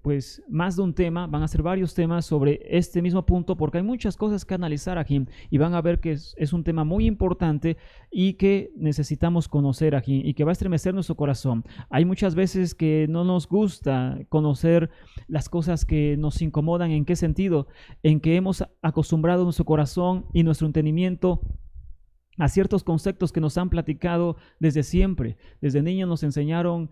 pues más de un tema, van a ser varios temas sobre este mismo punto porque hay muchas cosas que analizar aquí y van a ver que es un tema muy importante y que necesitamos conocer aquí y que va a estremecer nuestro corazón. Hay muchas veces que no nos gusta conocer las cosas que nos incomodan. ¿En qué sentido? En que hemos acostumbrado nuestro corazón y nuestro entendimiento a ciertos conceptos que nos han platicado desde siempre. Desde niños nos enseñaron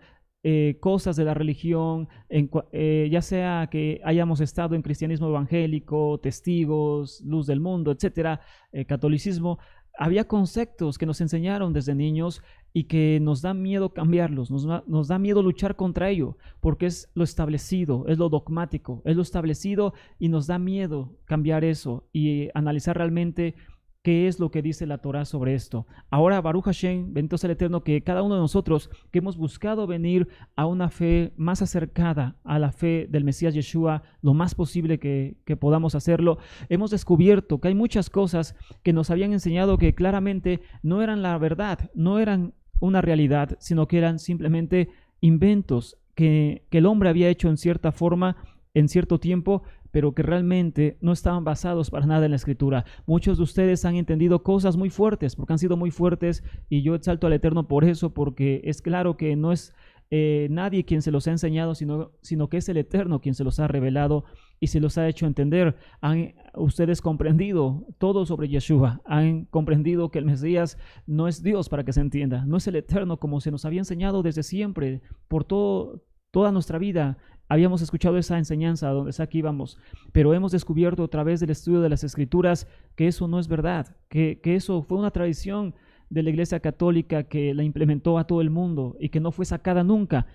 cosas de la religión, ya sea que hayamos estado en cristianismo evangélico, testigos, luz del mundo, etcétera, catolicismo. Había conceptos que nos enseñaron desde niños y que nos da miedo cambiarlos, nos da miedo luchar contra ello, porque es lo establecido, es lo dogmático, es lo establecido y nos da miedo cambiar eso y analizar realmente qué es lo que dice la Torah sobre esto. Ahora, Baruch Hashem, bendito sea el Eterno, que cada uno de nosotros que hemos buscado venir a una fe más acercada a la fe del Mesías Yeshua, lo más posible que podamos hacerlo, hemos descubierto que hay muchas cosas que nos habían enseñado que claramente no eran la verdad, no eran una realidad, sino que eran simplemente inventos que el hombre había hecho en cierta forma, en cierto tiempo, pero que realmente no estaban basados para nada en la Escritura. Muchos de ustedes han entendido cosas muy fuertes, porque han sido muy fuertes, y yo exalto al Eterno por eso, porque es claro que no es nadie quien se los ha enseñado, sino que es el Eterno quien se los ha revelado y se los ha hecho entender. Han ustedes comprendido todo sobre Yeshua, han comprendido que el Mesías no es Dios, para que se entienda, no es el Eterno como se nos había enseñado desde siempre, por toda nuestra vida. Habíamos escuchado esa enseñanza a donde sea que íbamos, pero hemos descubierto a través del estudio de las Escrituras que eso no es verdad, que eso fue una tradición de la Iglesia Católica que la implementó a todo el mundo y que no fue sacada nunca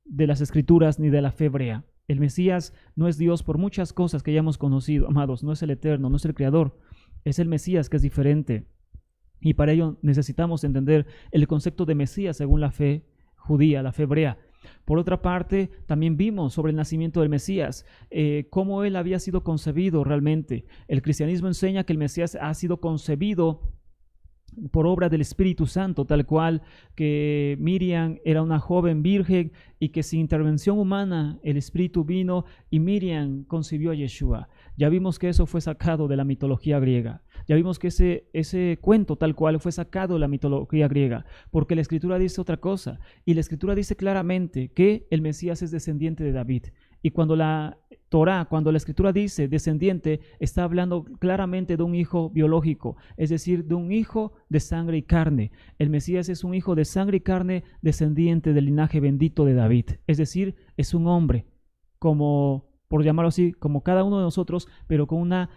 de las Escrituras ni de la fe hebrea. El Mesías no es Dios por muchas cosas que ya hemos conocido, amados, no es el Eterno, no es el Creador, es el Mesías que es diferente. Y para ello necesitamos entender el concepto de Mesías según la fe judía, la fe hebrea. Por otra parte, también vimos sobre el nacimiento del Mesías, cómo él había sido concebido realmente. El cristianismo enseña que el Mesías ha sido concebido por obra del Espíritu Santo, tal cual que Miriam era una joven virgen y que sin intervención humana el Espíritu vino y Miriam concibió a Yeshua. Ya vimos que eso fue sacado de la mitología griega. Ya vimos que ese cuento tal cual fue sacado de la mitología griega, porque la Escritura dice otra cosa, y la Escritura dice claramente que el Mesías es descendiente de David. Y cuando la Torah, cuando la Escritura dice descendiente, está hablando claramente de un hijo biológico, es decir, de un hijo de sangre y carne. El Mesías es un hijo de sangre y carne, descendiente del linaje bendito de David. Es decir, es un hombre, como, por llamarlo así, como cada uno de nosotros, pero con una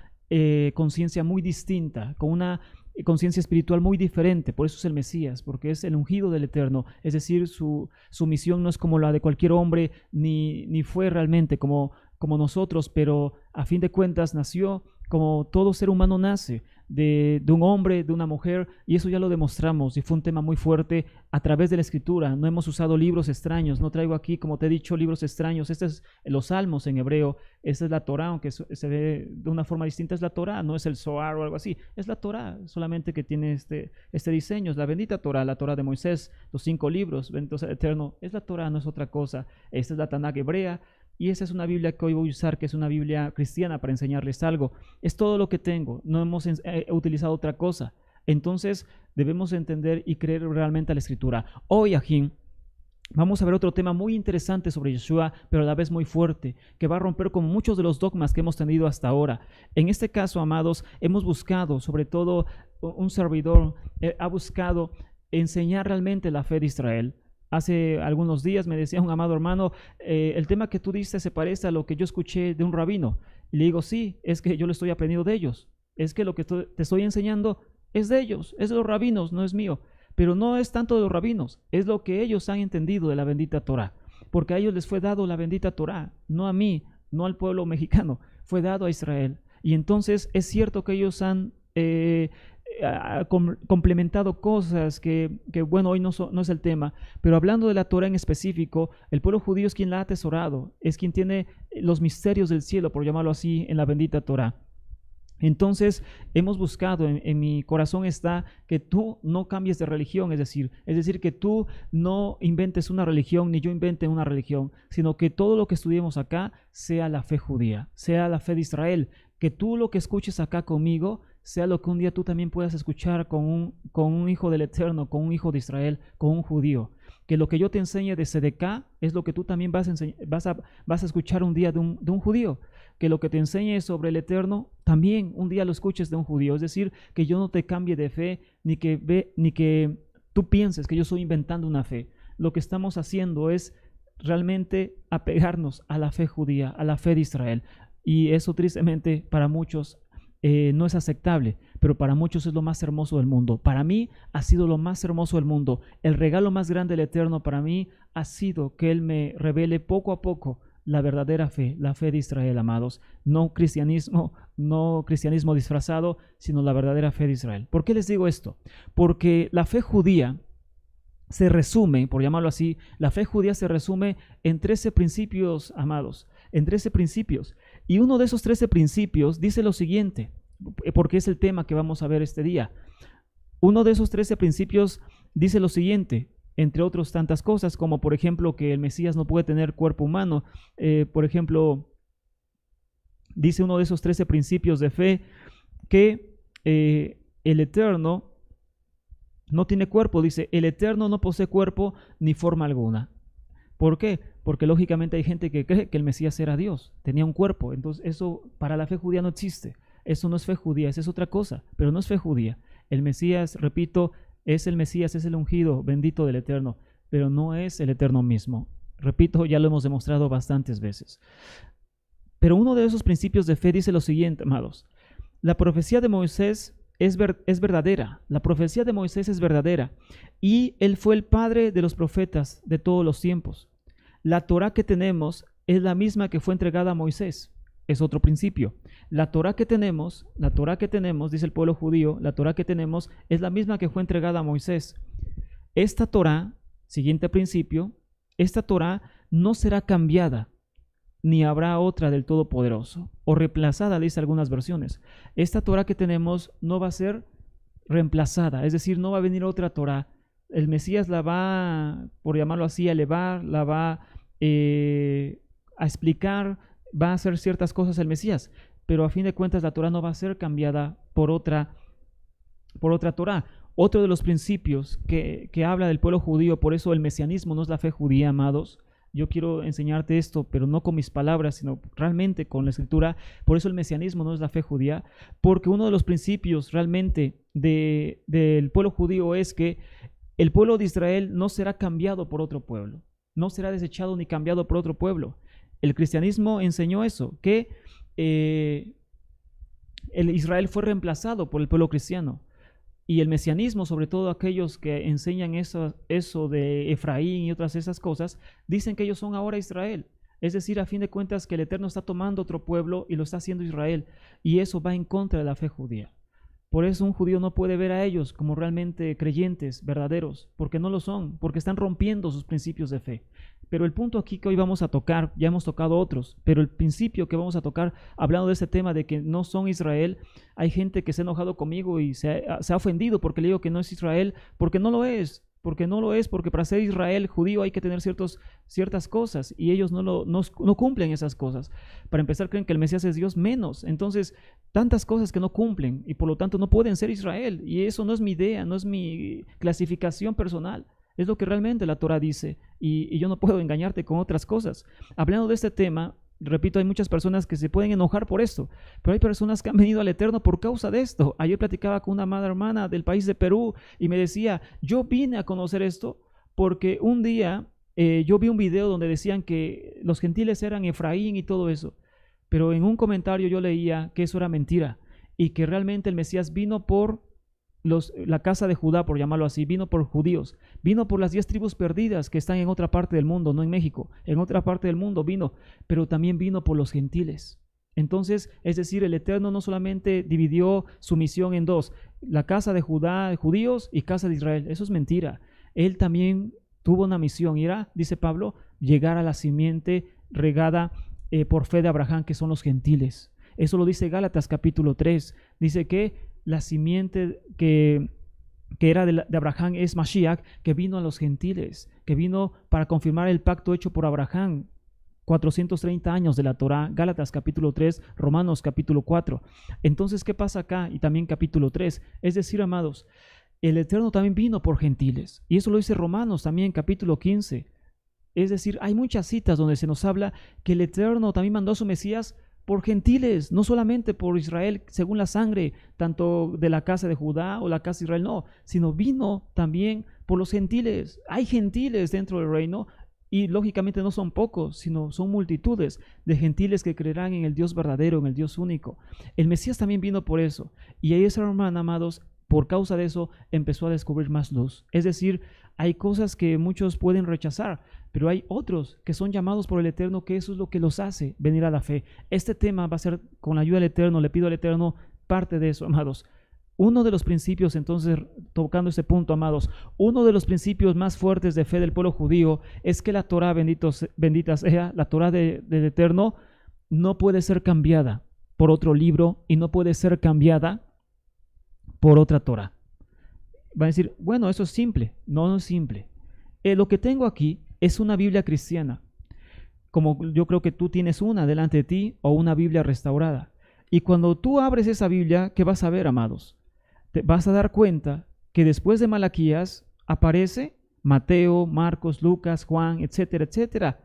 conciencia muy distinta, con una conciencia espiritual muy diferente. Por eso es el Mesías, porque es el ungido del Eterno. Es decir, su misión no es como la de cualquier hombre, ni fue realmente como nosotros, pero a fin de cuentas nació como todo ser humano nace, de un hombre, de una mujer, y eso ya lo demostramos, y fue un tema muy fuerte a través de la Escritura. No hemos usado libros extraños, no traigo aquí, como te he dicho, libros extraños. Este es los Salmos en hebreo, esta es la Torah, aunque se ve de una forma distinta, es la Torah, no es el Zohar o algo así, es la Torah, solamente que tiene este diseño, es la bendita Torah, la Torah de Moisés, los 5 libros, bendito sea el Eterno, es la Torah, no es otra cosa. Esta es la Tanakh hebrea, y esa es una Biblia que hoy voy a usar, que es una Biblia cristiana, para enseñarles algo. Es todo lo que tengo, no hemos utilizado otra cosa. Entonces debemos entender y creer realmente a la Escritura. Hoy, Ajín, vamos a ver otro tema muy interesante sobre Yeshua, pero a la vez muy fuerte, que va a romper con muchos de los dogmas que hemos tenido hasta ahora. En este caso, amados, hemos buscado, sobre todo un servidor, ha buscado enseñar realmente la fe de Israel. Hace algunos días me decía un amado hermano, el tema que tú dices se parece a lo que yo escuché de un rabino. Y le digo, sí, es que yo lo estoy aprendiendo de ellos. Es que lo que te estoy enseñando es de ellos, es de los rabinos, no es mío. Pero no es tanto de los rabinos, es lo que ellos han entendido de la bendita Torah. Porque a ellos les fue dado la bendita Torah, no a mí, no al pueblo mexicano, fue dado a Israel. Y entonces es cierto que ellos han complementado cosas que bueno, hoy no es el tema, pero hablando de la Torah en específico, el pueblo judío es quien la ha atesorado, es quien tiene los misterios del cielo, por llamarlo así, en la bendita Torah. Entonces, hemos buscado, en mi corazón está que tú no cambies de religión, es decir, que tú no inventes una religión, ni yo invente una religión, sino que todo lo que estudiemos acá sea la fe judía, sea la fe de Israel, que tú lo que escuches acá conmigo sea lo que un día tú también puedas escuchar con un hijo del Eterno, con un hijo de Israel, con un judío. Que lo que yo te enseñe de Sedeká es lo que tú también vas a escuchar un día de un judío. Que lo que te enseñe sobre el Eterno también un día lo escuches de un judío. Es decir, que yo no te cambie de fe, ni que tú pienses que yo estoy inventando una fe. Lo que estamos haciendo es realmente apegarnos a la fe judía, a la fe de Israel. Y eso tristemente para muchos no es aceptable, pero para muchos es lo más hermoso del mundo. Para mí ha sido lo más hermoso del mundo. El regalo más grande del Eterno para mí ha sido que Él me revele poco a poco la verdadera fe, la fe de Israel, amados. No cristianismo disfrazado, sino la verdadera fe de Israel. ¿Por qué les digo esto? Porque la fe judía se resume, por llamarlo así, la fe judía se resume en 13 principios, amados, en 13 principios. Y uno de esos 13 principios dice lo siguiente, porque es el tema que vamos a ver este día. Uno de esos 13 principios dice lo siguiente, entre otras tantas cosas, como por ejemplo que el Mesías no puede tener cuerpo humano. Por ejemplo, dice uno de esos 13 principios de fe que el Eterno no tiene cuerpo. Dice, el Eterno no posee cuerpo ni forma alguna. ¿Por qué? Porque lógicamente hay gente que cree que el Mesías era Dios, tenía un cuerpo. Entonces eso para la fe judía no existe. Eso no es fe judía, esa es otra cosa, pero no es fe judía. El Mesías, repito, es el Mesías, es el ungido, bendito del Eterno, pero no es el Eterno mismo. Repito, ya lo hemos demostrado bastantes veces. Pero uno de esos principios de fe dice lo siguiente, amados. La profecía de Moisés es verdadera. La profecía de Moisés es verdadera. Y él fue el padre de los profetas de todos los tiempos. La Torá que tenemos es la misma que fue entregada a Moisés. Es otro principio. La Torá que tenemos, dice el pueblo judío, la Torá que tenemos es la misma que fue entregada a Moisés. Esta Torá, siguiente principio, esta Torá no será cambiada, ni habrá otra del Todopoderoso, o reemplazada, dice algunas versiones. Esta Torá que tenemos no va a ser reemplazada, es decir, no va a venir otra Torá. El Mesías la va, por llamarlo así, a elevar, la va a explicar, va a hacer ciertas cosas el Mesías, pero a fin de cuentas la Torá no va a ser cambiada por otra Torá. Otro de los principios que habla del pueblo judío, por eso el mesianismo no es la fe judía, amados. Yo quiero enseñarte esto, pero no con mis palabras, sino realmente con la Escritura. Por eso el mesianismo no es la fe judía, porque uno de los principios realmente del pueblo judío es que el pueblo de Israel no será cambiado por otro pueblo, no será desechado ni cambiado por otro pueblo. El cristianismo enseñó eso, que el Israel fue reemplazado por el pueblo cristiano. Y el mesianismo, sobre todo aquellos que enseñan eso de Efraín y otras esas cosas, dicen que ellos son ahora Israel. Es decir, a fin de cuentas que el Eterno está tomando otro pueblo y lo está haciendo Israel. Y eso va en contra de la fe judía. Por eso un judío no puede ver a ellos como realmente creyentes, verdaderos, porque no lo son, porque están rompiendo sus principios de fe. Pero el punto aquí que hoy vamos a tocar, ya hemos tocado otros, pero el principio que vamos a tocar, hablando de este tema de que no son Israel, hay gente que se ha enojado conmigo y se ha ofendido porque le digo que no es Israel, porque no lo es, porque para ser Israel judío hay que tener ciertas cosas y ellos no cumplen esas cosas. Para empezar, creen que el Mesías es Dios menos. Entonces, tantas cosas que no cumplen y por lo tanto no pueden ser Israel. Y eso no es mi idea, no es mi clasificación personal. Es lo que realmente la Torah dice y yo no puedo engañarte con otras cosas. Hablando de este tema, repito, hay muchas personas que se pueden enojar por esto, pero hay personas que han venido al Eterno por causa de esto. Ayer platicaba con una amada hermana del país de Perú y me decía, yo vine a conocer esto porque un día yo vi un video donde decían que los gentiles eran Efraín y todo eso, pero en un comentario yo leía que eso era mentira y que realmente el Mesías vino por la casa de Judá, por llamarlo así, vino por judíos, vino por las 10 tribus perdidas que están en otra parte del mundo, no en México, en otra parte del mundo vino, pero también vino por los gentiles. Entonces, es decir, el Eterno no solamente dividió su misión en dos, la casa de Judá, de judíos, y casa de Israel. Eso es mentira. Él también tuvo una misión, y era, dice Pablo, llegar a la simiente regada por fe de Abraham, que son los gentiles. Eso lo dice Gálatas capítulo 3. Dice que la simiente que era de Abraham es Mashiach, que vino a los gentiles, que vino para confirmar el pacto hecho por Abraham. 430 años de la Torá, Gálatas capítulo 3, Romanos capítulo 4. Entonces, ¿qué pasa acá? Y también capítulo 3. Es decir, amados, el Eterno también vino por gentiles. Y eso lo dice Romanos también capítulo 15. Es decir, hay muchas citas donde se nos habla que el Eterno también mandó a su Mesías por gentiles, no solamente por Israel según la sangre, tanto de la casa de Judá o la casa de Israel, no, sino vino también por los gentiles. Hay gentiles dentro del reino. Y lógicamente no son pocos, sino son multitudes de gentiles que creerán en el Dios verdadero, en el Dios único. El Mesías también vino por eso. Y esa hermana, amados, por causa de eso empezó a descubrir más luz. Es decir, hay cosas que muchos pueden rechazar, pero hay otros que son llamados por el Eterno, que eso es lo que los hace venir a la fe. Este tema va a ser, con la ayuda del Eterno, le pido al Eterno parte de eso, amados. Uno de los principios, entonces, tocando ese punto, amados, uno de los principios más fuertes de fe del pueblo judío es que la Torá, bendita sea, la Torá del Eterno, no puede ser cambiada por otro libro y no puede ser cambiada por otra Torá. Van a decir, bueno, eso es simple. No, no es simple. Lo que tengo aquí es una Biblia cristiana, como yo creo que tú tienes una delante de ti o una Biblia restaurada. Y cuando tú abres esa Biblia, ¿qué vas a ver, amados? Te vas a dar cuenta que después de Malaquías aparece Mateo, Marcos, Lucas, Juan, etcétera, etcétera.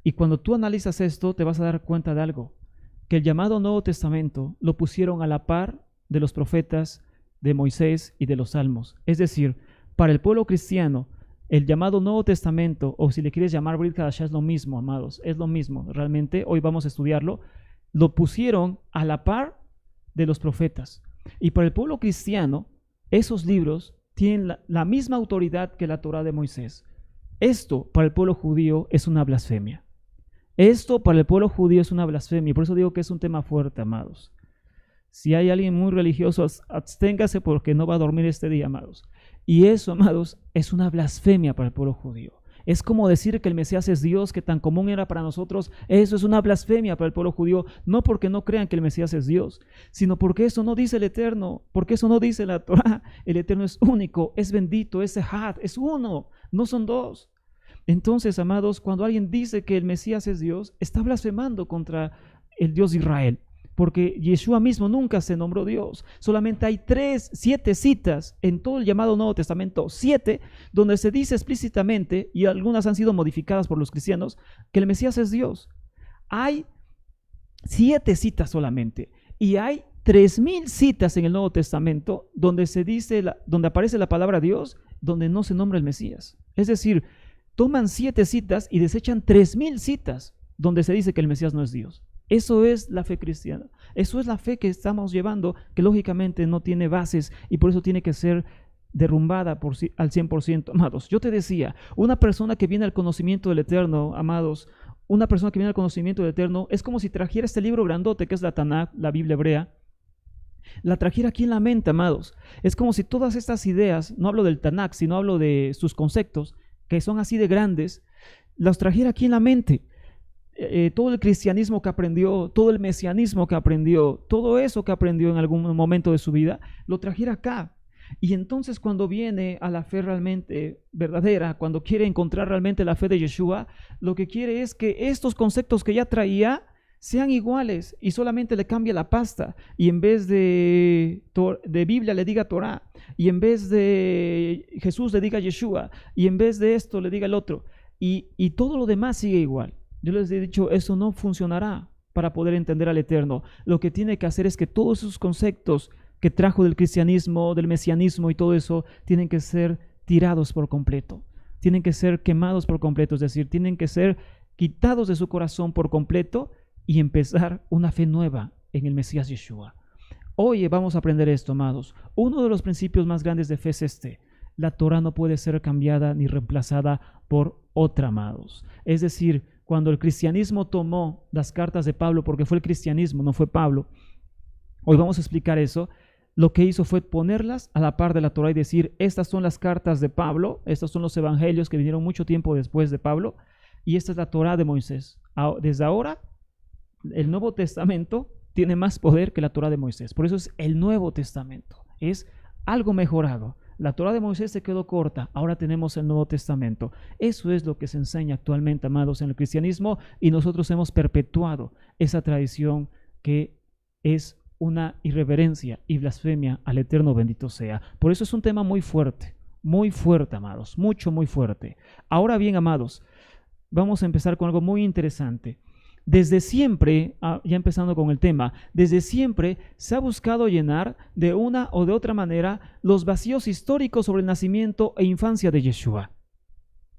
Y cuando tú analizas esto, te vas a dar cuenta de algo, que el llamado Nuevo Testamento lo pusieron a la par de los profetas, de Moisés y de los Salmos. Es decir, para el pueblo cristiano, el llamado Nuevo Testamento, o si le quieres llamar Brit Hadashah, es lo mismo, amados, es lo mismo. Realmente, hoy vamos a estudiarlo, lo pusieron a la par de los profetas. Y para el pueblo cristiano, esos libros tienen la misma autoridad que la Torá de Moisés. Esto para el pueblo judío es una blasfemia. Esto para el pueblo judío es una blasfemia. Por eso digo que es un tema fuerte, amados. Si hay alguien muy religioso, absténgase porque no va a dormir este día, amados. Y eso, amados, es una blasfemia para el pueblo judío. Es como decir que el Mesías es Dios, que tan común era para nosotros. Eso es una blasfemia para el pueblo judío, no porque no crean que el Mesías es Dios, sino porque eso no dice el Eterno, porque eso no dice la Torá. El Eterno es único, es bendito, es Ejad, es uno, no son dos. Entonces, amados, cuando alguien dice que el Mesías es Dios, está blasfemando contra el Dios de Israel. Porque Yeshua mismo nunca se nombró Dios. Solamente hay 7 citas en todo el llamado Nuevo Testamento, 7, donde se dice explícitamente, y algunas han sido modificadas por los cristianos, que el Mesías es Dios. Hay 7 citas solamente, y hay 3000 citas en el Nuevo Testamento donde se dice, donde aparece la palabra Dios, donde no se nombra el Mesías. Es decir, toman 7 citas y desechan 3000 citas donde se dice que el Mesías no es Dios. Eso es la fe cristiana. Eso es la fe que estamos llevando, que lógicamente no tiene bases y por eso tiene que ser derrumbada al 100%, amados. Yo te decía, una persona que viene al conocimiento del Eterno, amados, una persona que viene al conocimiento del Eterno es como si trajera este libro grandote que es la Tanakh, la Biblia hebrea, la trajera aquí en la mente, amados. Es como si todas estas ideas, no hablo del Tanakh, sino hablo de sus conceptos, que son así de grandes, los trajera aquí en la mente. Todo el cristianismo que aprendió, todo el mesianismo que aprendió, todo eso que aprendió en algún momento de su vida, lo trajera acá. Y entonces cuando viene a la fe realmente verdadera, cuando quiere encontrar realmente la fe de Yeshua, lo que quiere es que estos conceptos que ya traía sean iguales y solamente le cambia la pasta y en vez de Biblia le diga Torah y en vez de Jesús le diga Yeshua y en vez de esto le diga el otro y todo lo demás sigue igual. Yo les he dicho, eso no funcionará para poder entender al Eterno. Lo que tiene que hacer es que todos esos conceptos que trajo del cristianismo, del mesianismo y todo eso, tienen que ser tirados por completo. Tienen que ser quemados por completo, es decir, tienen que ser quitados de su corazón por completo y empezar una fe nueva en el Mesías Yeshua. Hoy vamos a aprender esto, amados. Uno de los principios más grandes de fe es este. La Torah no puede ser cambiada ni reemplazada por otra, amados. Es decir, cuando el cristianismo tomó las cartas de Pablo, porque fue el cristianismo, no fue Pablo, hoy vamos a explicar eso, lo que hizo fue ponerlas a la par de la Torah y decir, estas son las cartas de Pablo, estos son los evangelios que vinieron mucho tiempo después de Pablo, y esta es la Torah de Moisés. Desde ahora, el Nuevo Testamento tiene más poder que la Torá de Moisés. Por eso es el Nuevo Testamento. Es algo mejorado. La Torá de Moisés se quedó corta, ahora tenemos el Nuevo Testamento. Eso es lo que se enseña actualmente, amados, en el cristianismo, y nosotros hemos perpetuado esa tradición que es una irreverencia y blasfemia al Eterno, bendito sea. Por eso es un tema muy fuerte, amados, mucho, muy fuerte. Ahora bien, amados, vamos a empezar con algo muy interesante. Desde siempre, ya empezando con el tema, desde siempre se ha buscado llenar de una o de otra manera los vacíos históricos sobre el nacimiento e infancia de Yeshua.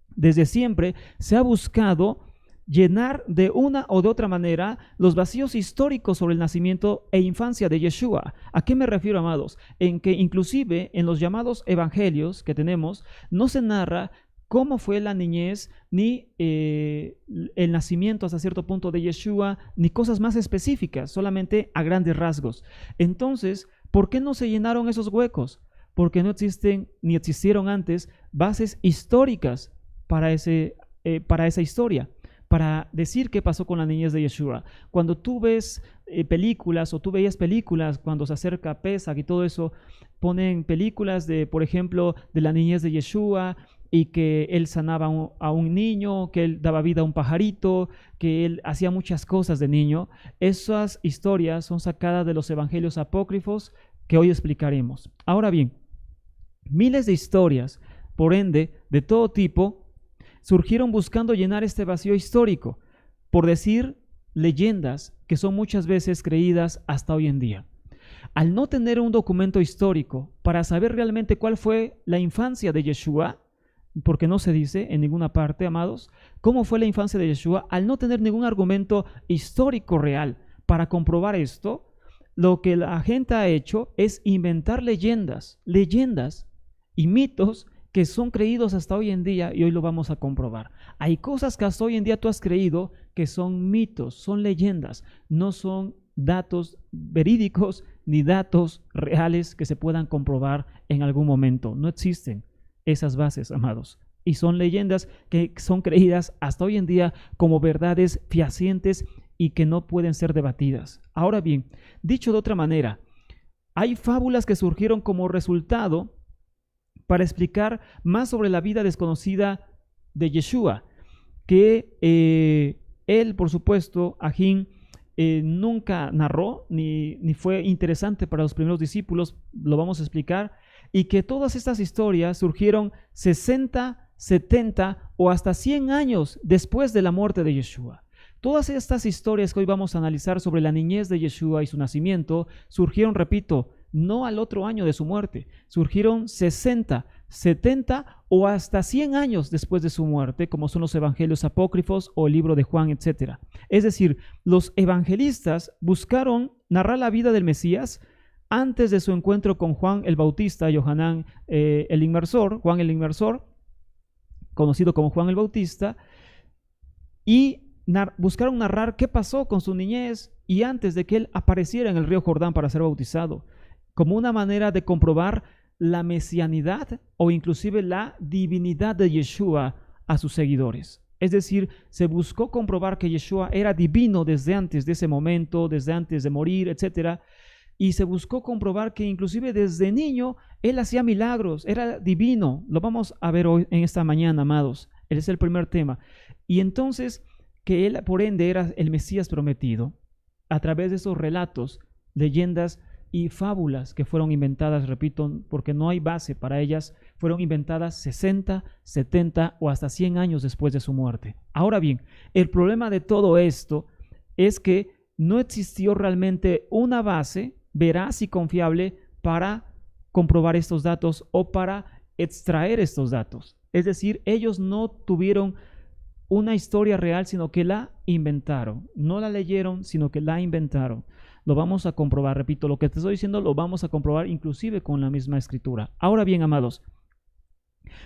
Desde siempre se ha buscado llenar de una o de otra manera los vacíos históricos sobre el nacimiento e infancia de Yeshua. ¿A qué me refiero, amados? En que inclusive en los llamados evangelios que tenemos no se narra cómo fue la niñez, ni el nacimiento hasta cierto punto de Yeshua, ni cosas más específicas, solamente a grandes rasgos. Entonces, ¿por qué no se llenaron esos huecos? Porque no existen, ni existieron antes, bases históricas para esa historia, para decir qué pasó con la niñez de Yeshua. Cuando tú ves películas, o tú veías películas cuando se acerca Pesach y todo eso, ponen películas de, por ejemplo, de la niñez de Yeshua, y que él sanaba a un niño, que él daba vida a un pajarito, que él hacía muchas cosas de niño. Esas historias son sacadas de los evangelios apócrifos que hoy explicaremos. Ahora bien, miles de historias, por ende, de todo tipo, surgieron buscando llenar este vacío histórico, por decir leyendas que son muchas veces creídas hasta hoy en día. Al no tener un documento histórico para saber realmente cuál fue la infancia de Yeshua, porque no se dice en ninguna parte, amados, cómo fue la infancia de Yeshua, al no tener ningún argumento histórico real para comprobar esto, lo que la gente ha hecho es inventar leyendas y mitos que son creídos hasta hoy en día, y hoy lo vamos a comprobar. Hay cosas que hasta hoy en día tú has creído que son mitos, son leyendas, no son datos verídicos ni datos reales que se puedan comprobar en algún momento. No existen esas bases, amados, y son leyendas que son creídas hasta hoy en día como verdades fehacientes y que no pueden ser debatidas. Ahora bien, dicho de otra manera, hay fábulas que surgieron como resultado para explicar más sobre la vida desconocida de Yeshua, que él, por supuesto, Ajín, nunca narró, ni fue interesante para los primeros discípulos, lo vamos a explicar, y que todas estas historias surgieron 60, 70 o hasta 100 años después de la muerte de Yeshua. Todas estas historias que hoy vamos a analizar sobre la niñez de Yeshua y su nacimiento surgieron, repito, no al otro año de su muerte, surgieron 60, 70 o hasta 100 años después de su muerte, como son los evangelios apócrifos o el libro de Juan, etc. Es decir, los evangelistas buscaron narrar la vida del Mesías antes de su encuentro con Juan el Bautista, Juan el Inmersor, conocido como Juan el Bautista, y buscaron narrar qué pasó con su niñez y antes de que él apareciera en el río Jordán para ser bautizado, como una manera de comprobar la mesianidad o inclusive la divinidad de Yeshua a sus seguidores. Es decir, se buscó comprobar que Yeshua era divino desde antes de ese momento, desde antes de morir, etc. Y se buscó comprobar que inclusive desde niño él hacía milagros, era divino. Lo vamos a ver hoy en esta mañana, amados. Ese es el primer tema. Y entonces que él, por ende, era el Mesías prometido a través de esos relatos, leyendas y fábulas que fueron inventadas, repito, porque no hay base para ellas, fueron inventadas 60, 70 o hasta 100 años después de su muerte. Ahora bien, el problema de todo esto es que no existió realmente una base veraz y confiable para comprobar estos datos o para extraer estos datos. Es decir, ellos no tuvieron una historia real, sino que la inventaron. No la leyeron, sino que la inventaron. Lo vamos a comprobar, repito, lo que te estoy diciendo lo vamos a comprobar inclusive con la misma escritura. Ahora bien, amados,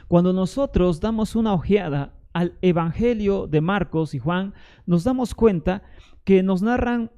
cuando nosotros damos una ojeada al Evangelio de Marcos y Juan, nos damos cuenta que nos narran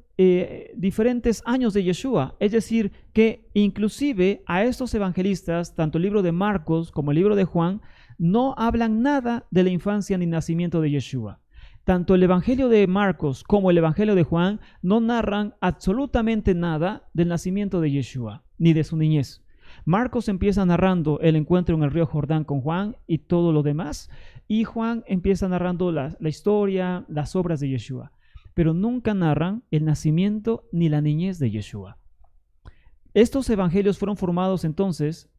diferentes años de Yeshua. Es decir, que inclusive a estos evangelistas, tanto el libro de Marcos como el libro de Juan, no hablan nada de la infancia ni nacimiento de Yeshua. Tanto el Evangelio de Marcos como el Evangelio de Juan no narran absolutamente nada del nacimiento de Yeshua, ni de su niñez. Marcos empieza narrando el encuentro en el río Jordán con Juan y todo lo demás, y Juan empieza narrando la historia, las obras de Yeshua, pero nunca narran el nacimiento ni la niñez de Yeshua. Estos evangelios fueron formados entonces,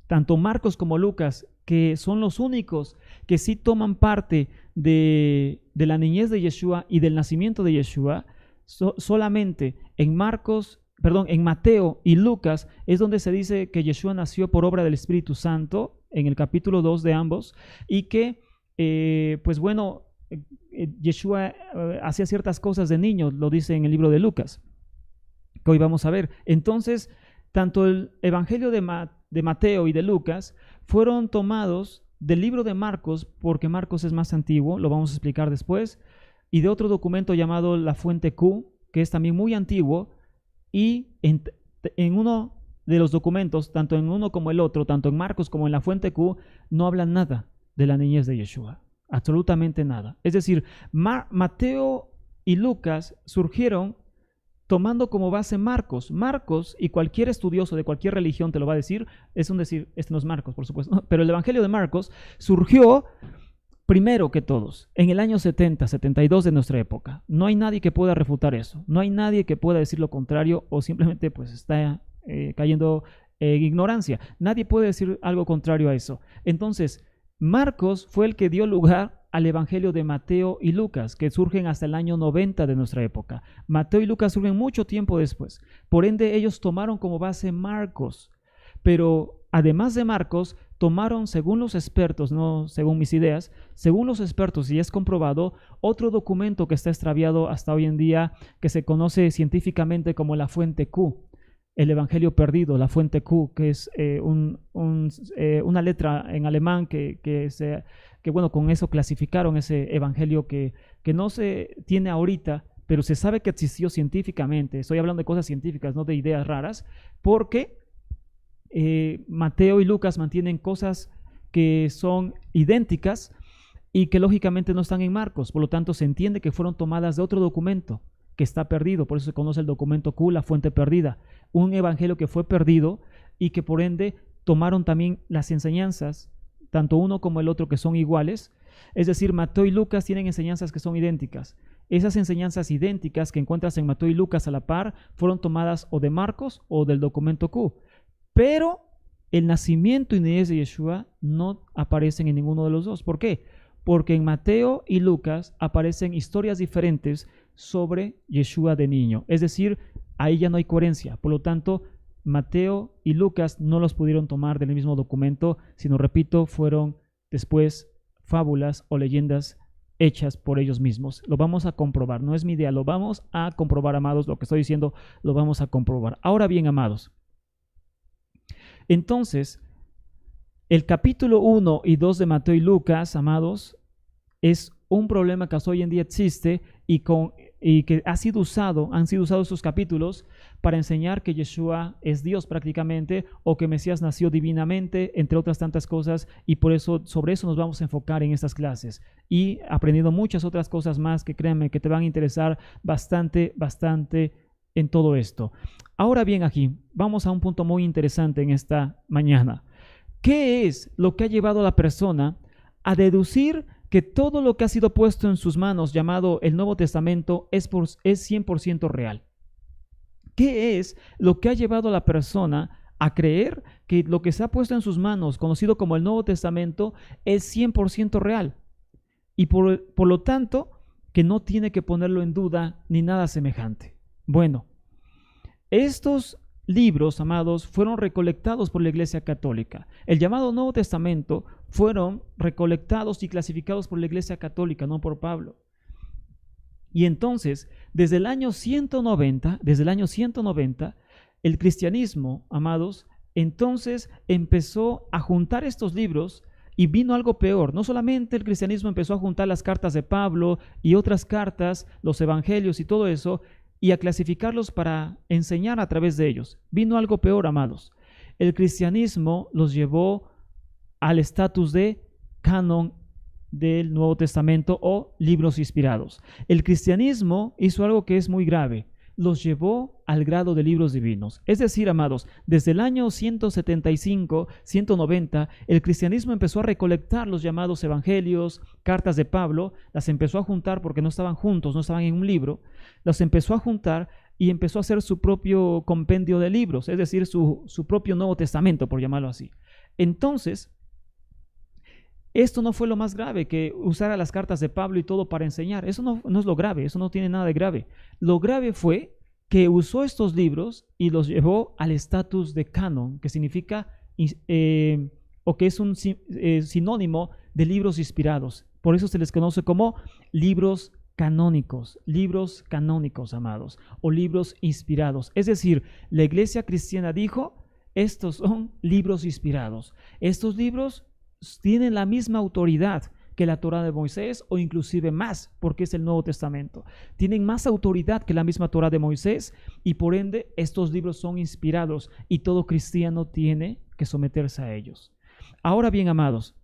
tanto Marcos como Lucas, que son los únicos que sí toman parte de la niñez de Yeshua y del nacimiento de Yeshua. Solamente en Mateo y Lucas es donde se dice que Yeshua nació por obra del Espíritu Santo, en el capítulo 2 de ambos, y que, Yeshua hacía ciertas cosas de niño, lo dice en el libro de Lucas, que hoy vamos a ver. Entonces, tanto el Evangelio de Mateo y de Lucas fueron tomados del libro de Marcos, porque Marcos es más antiguo, lo vamos a explicar después, y de otro documento llamado La Fuente Q, que es también muy antiguo, y en uno de los documentos, tanto en uno como el otro, tanto en Marcos como en La Fuente Q, no hablan nada de la niñez de Yeshua, absolutamente nada. Es decir, Mateo y Lucas surgieron tomando como base Marcos. Marcos, y cualquier estudioso de cualquier religión te lo va a decir, este no es Marcos, por supuesto, pero el Evangelio de Marcos surgió primero que todos, en el año 70, 72 de nuestra época. No hay nadie que pueda refutar eso, no hay nadie que pueda decir lo contrario o simplemente pues está cayendo en ignorancia. Nadie puede decir algo contrario a eso. Entonces, Marcos fue el que dio lugar al Evangelio de Mateo y Lucas, que surgen hasta el año 90 de nuestra época. Mateo y Lucas surgen mucho tiempo después. Por ende, ellos tomaron como base Marcos. Pero además de Marcos, tomaron, según los expertos, no según mis ideas, según los expertos, y es comprobado, otro documento que está extraviado hasta hoy en día, que se conoce científicamente como la Fuente Q, el Evangelio perdido, la Fuente Q, que es una letra en alemán que con eso clasificaron ese Evangelio que no se tiene ahorita, pero se sabe que existió científicamente. Estoy hablando de cosas científicas, no de ideas raras, porque Mateo y Lucas mantienen cosas que son idénticas y que lógicamente no están en Marcos. Por lo tanto, se entiende que fueron tomadas de otro documento que está perdido. Por eso se conoce el documento Q, la fuente perdida. Un evangelio que fue perdido y que por ende tomaron también las enseñanzas, tanto uno como el otro, que son iguales. Es decir, Mateo y Lucas tienen enseñanzas que son idénticas. Esas enseñanzas idénticas que encuentras en Mateo y Lucas a la par fueron tomadas o de Marcos o del documento Q. Pero el nacimiento y niñez de Yeshua no aparecen en ninguno de los dos. ¿Por qué? Porque en Mateo y Lucas aparecen historias diferentes sobre Yeshua de niño. Es decir, ahí ya no hay coherencia. Por lo tanto, Mateo y Lucas no los pudieron tomar del mismo documento, sino, repito, fueron después fábulas o leyendas hechas por ellos mismos. Lo vamos a comprobar. No es mi idea, lo vamos a comprobar, amados. Lo que estoy diciendo lo vamos a comprobar. Ahora bien, amados, entonces, el capítulo 1 y 2 de Mateo y Lucas, amados, es un problema que hasta hoy en día existe y que han sido usados estos capítulos para enseñar que Yeshua es Dios prácticamente, o que Mesías nació divinamente, entre otras tantas cosas, y por eso, sobre eso nos vamos a enfocar en estas clases, y aprendiendo muchas otras cosas más que, créanme, que te van a interesar bastante en todo esto. Ahora bien, aquí vamos a un punto muy interesante en esta mañana. ¿Qué es lo que ha llevado a la persona a deducir que todo lo que ha sido puesto en sus manos, llamado el Nuevo Testamento, es 100% real? ¿Qué es lo que ha llevado a la persona a creer que lo que se ha puesto en sus manos, conocido como el Nuevo Testamento, es 100% real? Y por lo tanto, que no tiene que ponerlo en duda ni nada semejante. Bueno, estos libros, amados, fueron recolectados por la Iglesia Católica. El llamado Nuevo Testamento fueron recolectados y clasificados por la Iglesia Católica, no por Pablo. Y entonces, desde el año 190, el cristianismo, amados, entonces empezó a juntar estos libros, y vino algo peor. No solamente el cristianismo empezó a juntar las cartas de Pablo y otras cartas, los evangelios y todo eso, y a clasificarlos para enseñar a través de ellos. Vino algo peor, amados. El cristianismo los llevó al estatus de canon del Nuevo Testamento o libros inspirados. El cristianismo hizo algo que es muy grave. Los llevó al grado de libros divinos. Es decir, amados, desde el año 175, 190, el cristianismo empezó a recolectar los llamados evangelios, cartas de Pablo, las empezó a juntar porque no estaban juntos, no estaban en un libro, las empezó a juntar y empezó a hacer su propio compendio de libros, es decir, su propio Nuevo Testamento, por llamarlo así. Entonces, esto no fue lo más grave, que usara las cartas de Pablo y todo para enseñar. Eso no es lo grave, eso no tiene nada de grave. Lo grave fue que usó estos libros y los llevó al estatus de canon, que significa, o que es un sinónimo de libros inspirados. Por eso se les conoce como libros canónicos, amados, o libros inspirados. Es decir, la iglesia cristiana dijo, estos son libros inspirados. Estos libros tienen la misma autoridad que la Torá de Moisés, o inclusive más, porque es el Nuevo Testamento. Tienen más autoridad que la misma Torá de Moisés, y por ende estos libros son inspirados y todo cristiano tiene que someterse a ellos. Ahora bien, amados,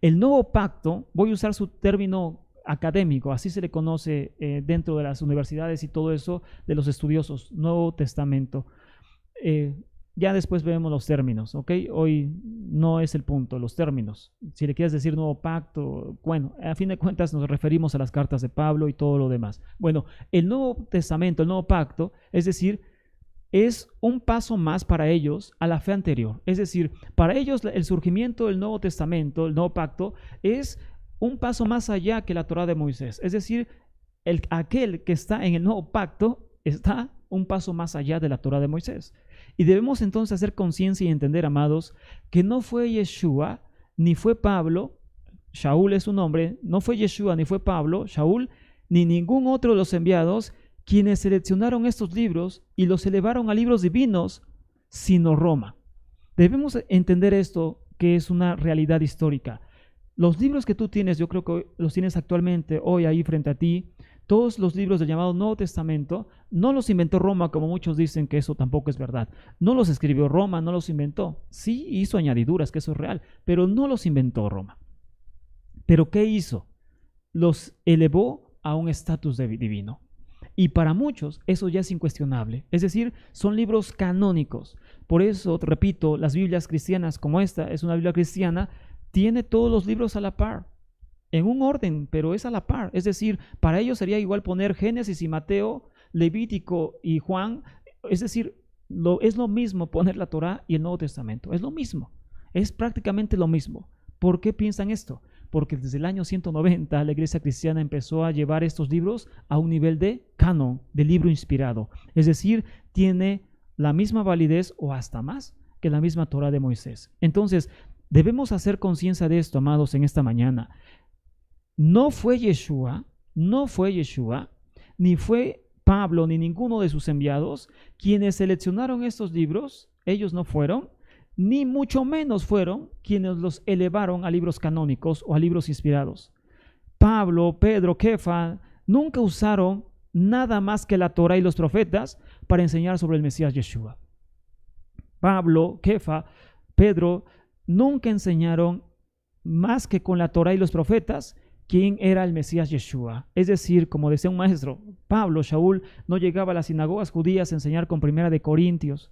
el nuevo pacto, voy a usar su término académico, así se le conoce dentro de las universidades y todo eso, de los estudiosos, Nuevo Testamento. Ya después vemos los términos, ¿ok? Hoy no es el punto, los términos. Si le quieres decir nuevo pacto, bueno, a fin de cuentas nos referimos a las cartas de Pablo y todo lo demás. Bueno, el Nuevo Testamento, el nuevo pacto, es decir, es un paso más para ellos a la fe anterior. Es decir, para ellos el surgimiento del Nuevo Testamento, el nuevo pacto, es un paso más allá que la Torá de Moisés. Es decir, aquel que está en el nuevo pacto está un paso más allá de la Torá de Moisés. Y debemos entonces hacer conciencia y entender, amados, que no fue Yeshua, ni fue Pablo, Shaul es su nombre, no fue Yeshua, ni fue Pablo, Shaul, ni ningún otro de los enviados, quienes seleccionaron estos libros y los elevaron a libros divinos, sino Roma. Debemos entender esto, que es una realidad histórica. Los libros que tú tienes, yo creo que los tienes actualmente hoy ahí frente a ti. Todos los libros del llamado Nuevo Testamento no los inventó Roma, como muchos dicen, que eso tampoco es verdad. No los escribió Roma, no los inventó. Sí hizo añadiduras, que eso es real, pero no los inventó Roma. ¿Pero qué hizo? Los elevó a un estatus divino. Y para muchos eso ya es incuestionable. Es decir, son libros canónicos. Por eso, repito, las Biblias cristianas, como esta es una Biblia cristiana, tiene todos los libros a la par, en un orden, pero es a la par. Es decir, para ellos sería igual poner Génesis y Mateo, Levítico y Juan. Es decir, es lo mismo poner la Torá y el Nuevo Testamento. Es lo mismo. Es prácticamente lo mismo. ¿Por qué piensan esto? Porque desde el año 190 la iglesia cristiana empezó a llevar estos libros a un nivel de canon, de libro inspirado. Es decir, tiene la misma validez o hasta más que la misma Torá de Moisés. Entonces, debemos hacer conciencia de esto, amados, en esta mañana. No fue Yeshua, ni fue Pablo, ni ninguno de sus enviados quienes seleccionaron estos libros. Ellos no fueron, ni mucho menos fueron quienes los elevaron a libros canónicos o a libros inspirados. Pablo, Pedro, Kefa, nunca usaron nada más que la Torá y los profetas para enseñar sobre el Mesías Yeshua. Pablo, Kefa, Pedro nunca enseñaron más que con la Torá y los profetas quién era el Mesías Yeshua. Es decir, como decía un maestro, Pablo, Shaul, no llegaba a las sinagogas judías a enseñar con Primera de Corintios.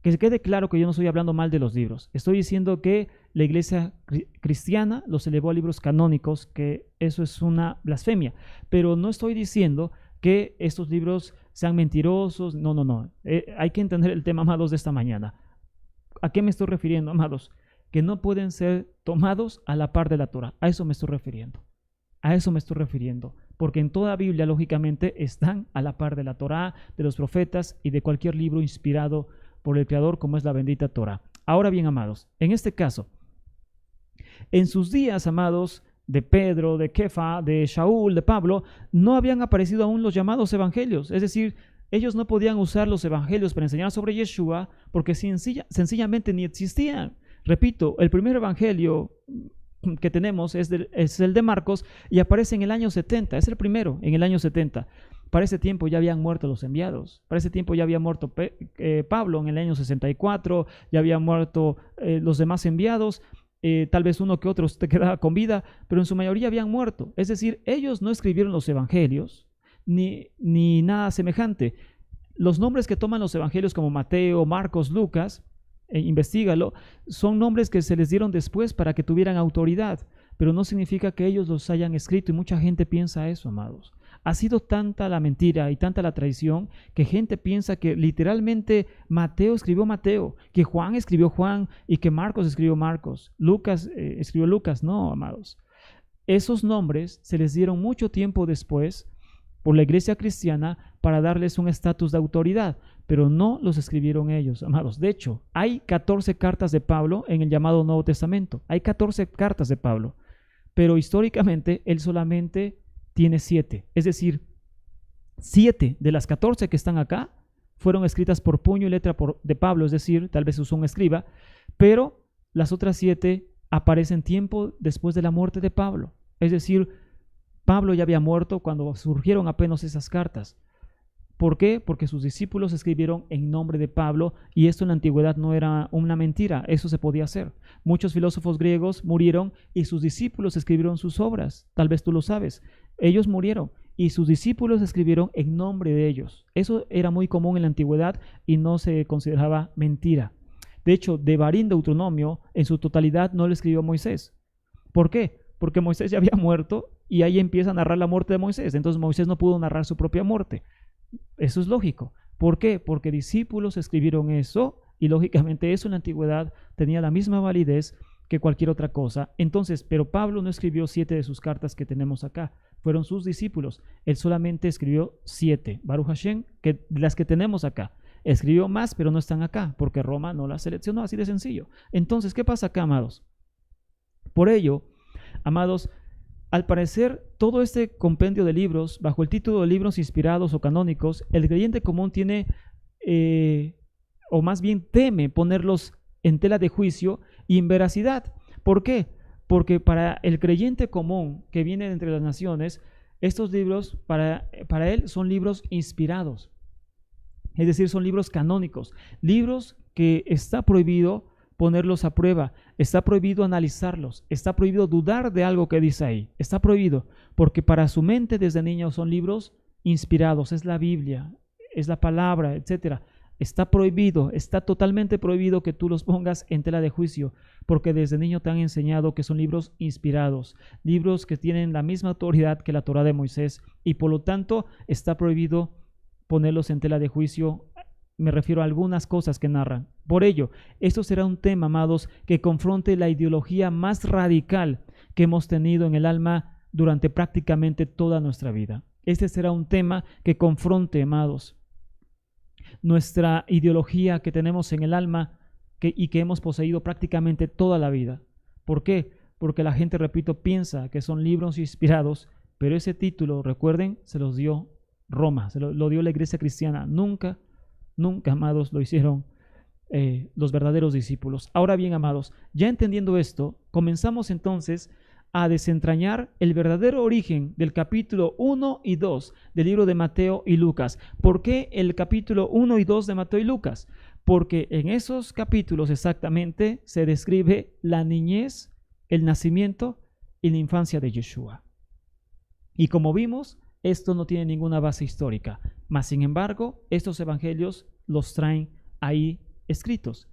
Que quede claro que yo no estoy hablando mal de los libros. Estoy diciendo que la iglesia cristiana los elevó a libros canónicos, que eso es una blasfemia. Pero no estoy diciendo que estos libros sean mentirosos. No. Hay que entender el tema, amados, de esta mañana. ¿A qué me estoy refiriendo, amados? Que no pueden ser tomados a la par de la Torah. A eso me estoy refiriendo. Porque en toda Biblia, lógicamente, están a la par de la Torah, de los profetas y de cualquier libro inspirado por el Creador, como es la bendita Torah. Ahora bien, amados, en este caso, en sus días, amados, de Pedro, de Kefa, de Shaul, de Pablo, no habían aparecido aún los llamados evangelios. Es decir, ellos no podían usar los evangelios para enseñar sobre Yeshua porque sencillamente ni existían. Repito, el primer evangelio que tenemos es el de Marcos y aparece en el año 70, es el primero, en el año 70. Para ese tiempo ya habían muerto los enviados, para ese tiempo ya había muerto Pablo en el año 64, ya habían muerto los demás enviados tal vez uno que otro te quedaba con vida, pero en su mayoría habían muerto. Es decir, ellos no escribieron los evangelios ni nada semejante. Los nombres que toman los evangelios como Mateo, Marcos, Lucas, investígalo, son nombres que se les dieron después para que tuvieran autoridad, pero no significa que ellos los hayan escrito, y mucha gente piensa eso, amados. Ha sido tanta la mentira y tanta la traición que gente piensa que literalmente Mateo escribió Mateo, que Juan escribió Juan y que Marcos escribió Marcos, Lucas escribió Lucas. No, amados. Esos nombres se les dieron mucho tiempo después por la iglesia cristiana para darles un estatus de autoridad, pero no los escribieron ellos, amados. De hecho, hay 14 cartas de Pablo en el llamado Nuevo Testamento. Hay 14 cartas de Pablo, pero históricamente él solamente tiene 7. Es decir, 7 de las 14 que están acá fueron escritas por puño y letra de Pablo, es decir, tal vez usó un escriba, pero las otras 7 aparecen tiempo después de la muerte de Pablo. Es decir, Pablo ya había muerto cuando surgieron apenas esas cartas. ¿Por qué? Porque sus discípulos escribieron en nombre de Pablo, y esto en la antigüedad no era una mentira, eso se podía hacer. Muchos filósofos griegos murieron y sus discípulos escribieron sus obras, tal vez tú lo sabes. Ellos murieron y sus discípulos escribieron en nombre de ellos. Eso era muy común en la antigüedad y no se consideraba mentira. De hecho, Devarim, Deuteronomio, en su totalidad no lo escribió Moisés. ¿Por qué? Porque Moisés ya había muerto y ahí empieza a narrar la muerte de Moisés. Entonces Moisés no pudo narrar su propia muerte. Eso es lógico. ¿Por qué? Porque discípulos escribieron eso, y lógicamente eso en la antigüedad tenía la misma validez que cualquier otra cosa. Entonces, pero Pablo no escribió 7 de sus cartas que tenemos acá. Fueron sus discípulos. Él solamente escribió 7, Baruch Hashem, que las que tenemos acá. Escribió más, pero no están acá, porque Roma no las seleccionó, así de sencillo. Entonces, ¿qué pasa acá, amados? Por ello, amados, al parecer, todo este compendio de libros, bajo el título de libros inspirados o canónicos, el creyente común tiene, o más bien teme ponerlos en tela de juicio y en veracidad. ¿Por qué? Porque para el creyente común que viene de entre las naciones, estos libros para él son libros inspirados. Es decir, son libros canónicos, libros que está prohibido ponerlos a prueba, está prohibido analizarlos, está prohibido dudar de algo que dice ahí, está prohibido, porque para su mente desde niño son libros inspirados, es la Biblia, es la palabra, etcétera. Está prohibido, está totalmente prohibido que tú los pongas en tela de juicio, porque desde niño te han enseñado que son libros inspirados, libros que tienen la misma autoridad que la Torá de Moisés, y por lo tanto está prohibido ponerlos en tela de juicio. Me refiero a algunas cosas que narran. Por ello, esto será un tema, amados, que confronte la ideología más radical que hemos tenido en el alma durante prácticamente toda nuestra vida. Este será un tema que confronte, amados, nuestra ideología que tenemos en el alma y que hemos poseído prácticamente toda la vida. ¿Por qué? Porque la gente, repito, piensa que son libros inspirados, pero ese título, recuerden, se los dio Roma, lo dio la iglesia cristiana. Nunca, amados, lo hicieron los verdaderos discípulos. Ahora bien, amados, ya entendiendo esto, comenzamos entonces a desentrañar el verdadero origen del capítulo 1 y 2 del libro de Mateo y Lucas. ¿Por qué el capítulo 1 y 2 de Mateo y Lucas? Porque en esos capítulos exactamente se describe la niñez, el nacimiento y la infancia de Yeshua. Y como vimos, esto no tiene ninguna base histórica, mas sin embargo, estos evangelios los traen ahí escritos.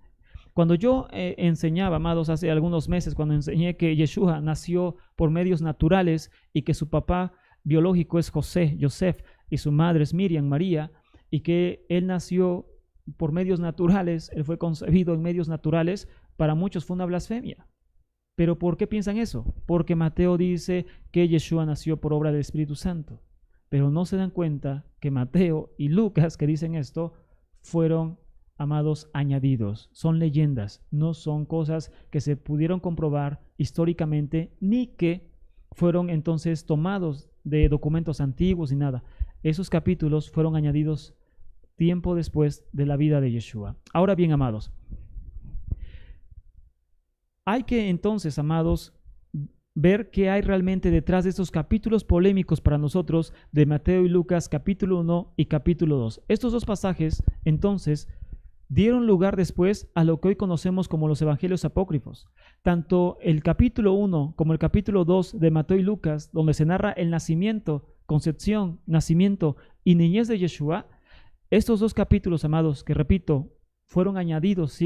Cuando yo enseñaba, amados, hace algunos meses, cuando enseñé que Yeshua nació por medios naturales y que su papá biológico es Joseph, y su madre es Miriam, María, y que él nació por medios naturales, él fue concebido en medios naturales, para muchos fue una blasfemia. ¿Pero por qué piensan eso? Porque Mateo dice que Yeshua nació por obra del Espíritu Santo. Pero no se dan cuenta que Mateo y Lucas, que dicen esto, fueron, amados, añadidos. Son leyendas, no son cosas que se pudieron comprobar históricamente, ni que fueron entonces tomados de documentos antiguos ni nada. Esos capítulos fueron añadidos tiempo después de la vida de Yeshua. Ahora bien, amados, hay que entonces, amados, ver qué hay realmente detrás de estos capítulos polémicos para nosotros de Mateo y Lucas, capítulo 1 y capítulo 2. Estos dos pasajes, entonces, dieron lugar después a lo que hoy conocemos como los evangelios apócrifos. Tanto el capítulo 1 como el capítulo 2 de Mateo y Lucas, donde se narra el nacimiento, concepción, nacimiento y niñez de Yeshua, estos dos capítulos, amados, que repito, fueron añadidos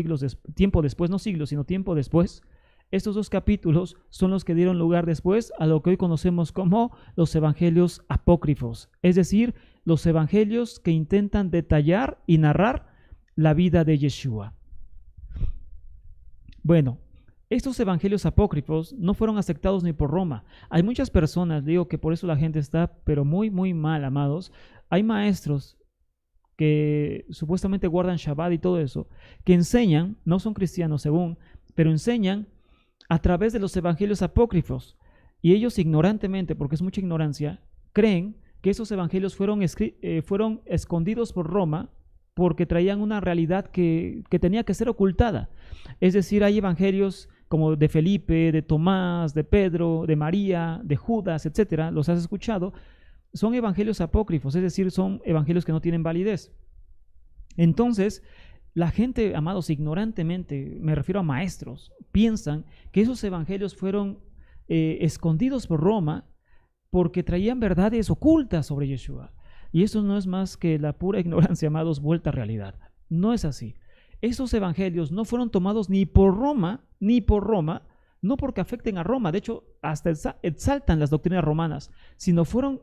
tiempo después, no siglos, sino tiempo después. Estos dos capítulos son los que dieron lugar después a lo que hoy conocemos como los evangelios apócrifos, es decir, los evangelios que intentan detallar y narrar la vida de Yeshua. Bueno, estos evangelios apócrifos no fueron aceptados ni por Roma. Hay muchas personas, digo que por eso la gente está, pero muy, muy mal, amados. Hay maestros que supuestamente guardan Shabbat y todo eso, que enseñan, no son cristianos según, pero enseñan a través de los evangelios apócrifos. Y ellos ignorantemente, porque es mucha ignorancia, creen que esos evangelios fueron escondidos por Roma porque traían una realidad que tenía que ser ocultada. Es decir, hay evangelios como de Felipe, de Tomás, de Pedro, de María, de Judas, etcétera, los has escuchado. Son evangelios apócrifos, es decir, son evangelios que no tienen validez. Entonces, la gente, amados, ignorantemente, me refiero a maestros, piensan que esos evangelios fueron escondidos por Roma porque traían verdades ocultas sobre Yeshua. Y eso no es más que la pura ignorancia, amados, vuelta a realidad. No es así. Esos evangelios no fueron tomados ni por Roma, no porque afecten a Roma, de hecho, hasta exaltan las doctrinas romanas, sino fueron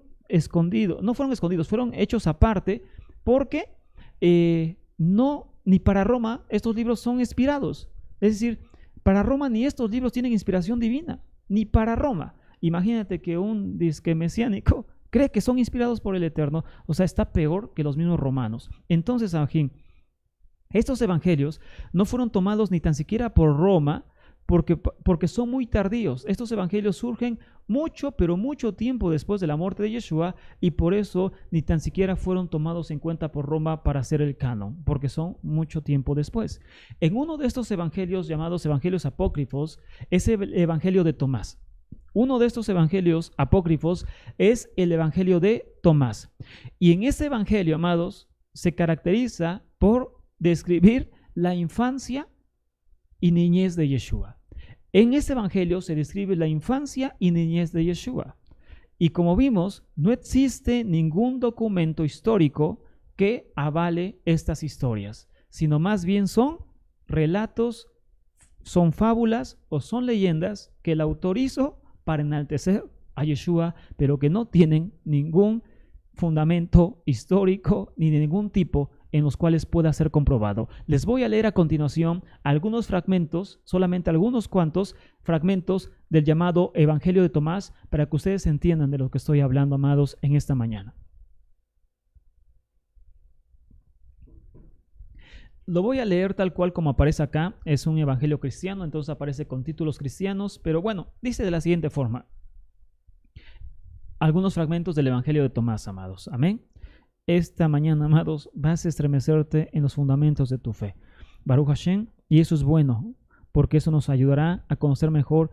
fueron hechos aparte porque ni para Roma estos libros son inspirados. Es decir, para Roma ni estos libros tienen inspiración divina, ni para Roma. Imagínate que un disque mesiánico cree que son inspirados por el Eterno, o sea, está peor que los mismos romanos. Entonces, Ajín, estos evangelios no fueron tomados ni tan siquiera por Roma, porque son muy tardíos. Estos evangelios surgen mucho, pero mucho tiempo después de la muerte de Yeshua, y por eso ni tan siquiera fueron tomados en cuenta por Roma para hacer el canon, porque son mucho tiempo después. En uno de estos evangelios llamados evangelios apócrifos es el evangelio de Tomás. Uno de estos evangelios apócrifos es el evangelio de Tomás. Y en ese evangelio, amados, se caracteriza por describir la infancia y niñez de Yeshua. En este evangelio se describe la infancia y niñez de Yeshua. Y como vimos, no existe ningún documento histórico que avale estas historias, sino más bien son relatos, son fábulas o son leyendas que el autor hizo para enaltecer a Yeshua, pero que no tienen ningún fundamento histórico ni de ningún tipo en los cuales pueda ser comprobado. Les voy a leer a continuación algunos fragmentos, solamente algunos cuantos fragmentos del llamado Evangelio de Tomás, para que ustedes entiendan de lo que estoy hablando, amados, en esta mañana. Lo voy a leer tal cual como aparece acá. Es un evangelio cristiano, entonces aparece con títulos cristianos, pero bueno, dice de la siguiente forma. Algunos fragmentos del evangelio de Tomás, amados. Amén. Esta mañana, amados, vas a estremecerte en los fundamentos de tu fe. Baruch Hashem, y eso es bueno, porque eso nos ayudará a conocer mejor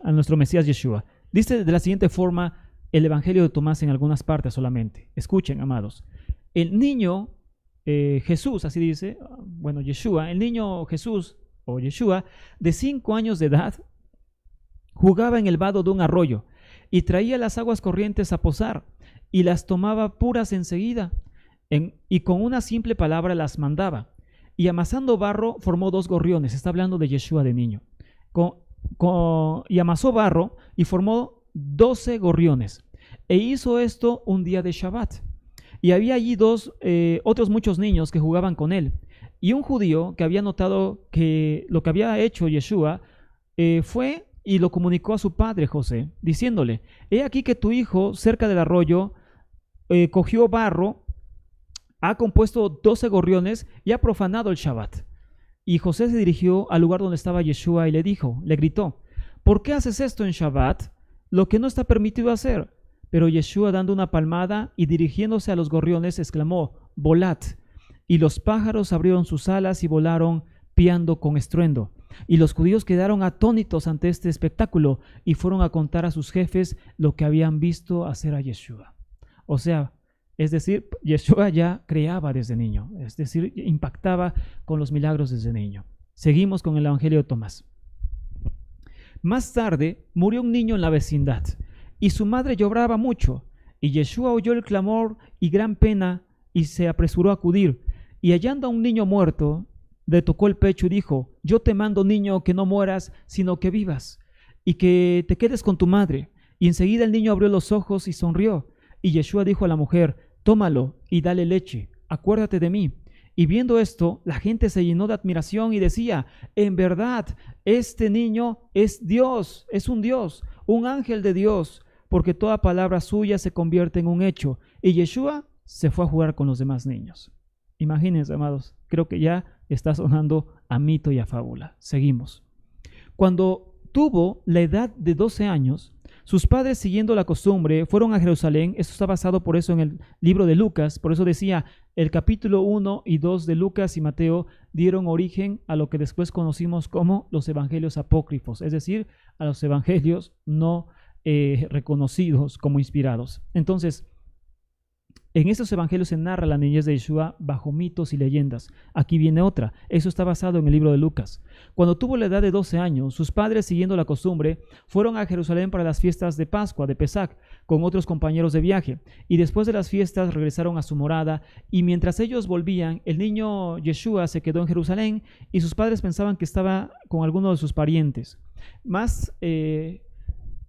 a nuestro Mesías Yeshua. Dice de la siguiente forma el evangelio de Tomás en algunas partes solamente. Escuchen, amados. El niño Jesús, así dice, bueno, Yeshua, el niño Jesús o Yeshua, de 5 años de edad, jugaba en el vado de un arroyo y traía las aguas corrientes a posar y las tomaba puras enseguida, y con una simple palabra las mandaba. Y amasando barro formó 2 gorriones. Está hablando de Yeshua de niño. Y amasó barro y formó 12 gorriones. E hizo esto un día de Shabbat. Y había allí otros muchos niños que jugaban con él. Y un judío que había notado que lo que había hecho Yeshua fue y lo comunicó a su padre José, diciéndole: he aquí que tu hijo cerca del arroyo cogió barro, ha compuesto 12 gorriones y ha profanado el Shabbat. Y José se dirigió al lugar donde estaba Yeshua y le gritó: ¿por qué haces esto en Shabbat? Lo que no está permitido hacer. Pero Yeshua, dando una palmada y dirigiéndose a los gorriones, exclamó: volad. Y los pájaros abrieron sus alas y volaron, piando con estruendo. Y los judíos quedaron atónitos ante este espectáculo y fueron a contar a sus jefes lo que habían visto hacer a Yeshua. O sea, Es decir, Yeshua ya creaba desde niño, es decir, impactaba con los milagros desde niño. Seguimos con el Evangelio de Tomás. Más tarde murió un niño en la vecindad, y su madre lloraba mucho, y Yeshua oyó el clamor y gran pena, y se apresuró a acudir, y hallando a un niño muerto, le tocó el pecho y dijo: yo te mando, niño, que no mueras, sino que vivas, y que te quedes con tu madre. Y enseguida el niño abrió los ojos y sonrió, y Yeshua dijo a la mujer: tómalo y dale leche, acuérdate de mí. Y viendo esto, la gente se llenó de admiración y decía: en verdad, este niño es Dios, es un Dios, un ángel de Dios, porque toda palabra suya se convierte en un hecho. Y Yeshua se fue a jugar con los demás niños. Imagínense, amados, creo que ya está sonando a mito y a fábula. Seguimos. Cuando tuvo la edad de 12 años, sus padres, siguiendo la costumbre, fueron a Jerusalén. Esto está basado por eso en el libro de Lucas. Por eso decía, el capítulo 1 y 2 de Lucas y Mateo dieron origen a lo que después conocimos como los evangelios apócrifos, es decir, a los evangelios no reconocidos como inspirados. Entonces, en estos evangelios se narra la niñez de Yeshua bajo mitos y leyendas. Aquí viene otra. Eso está basado en el libro de Lucas. Cuando tuvo la edad de 12 años, sus padres, siguiendo la costumbre, fueron a Jerusalén para las fiestas de Pascua, de Pesach, con otros compañeros de viaje. Y después de las fiestas regresaron a su morada. Y mientras ellos volvían, el niño Yeshua se quedó en Jerusalén y sus padres pensaban que estaba con alguno de sus parientes.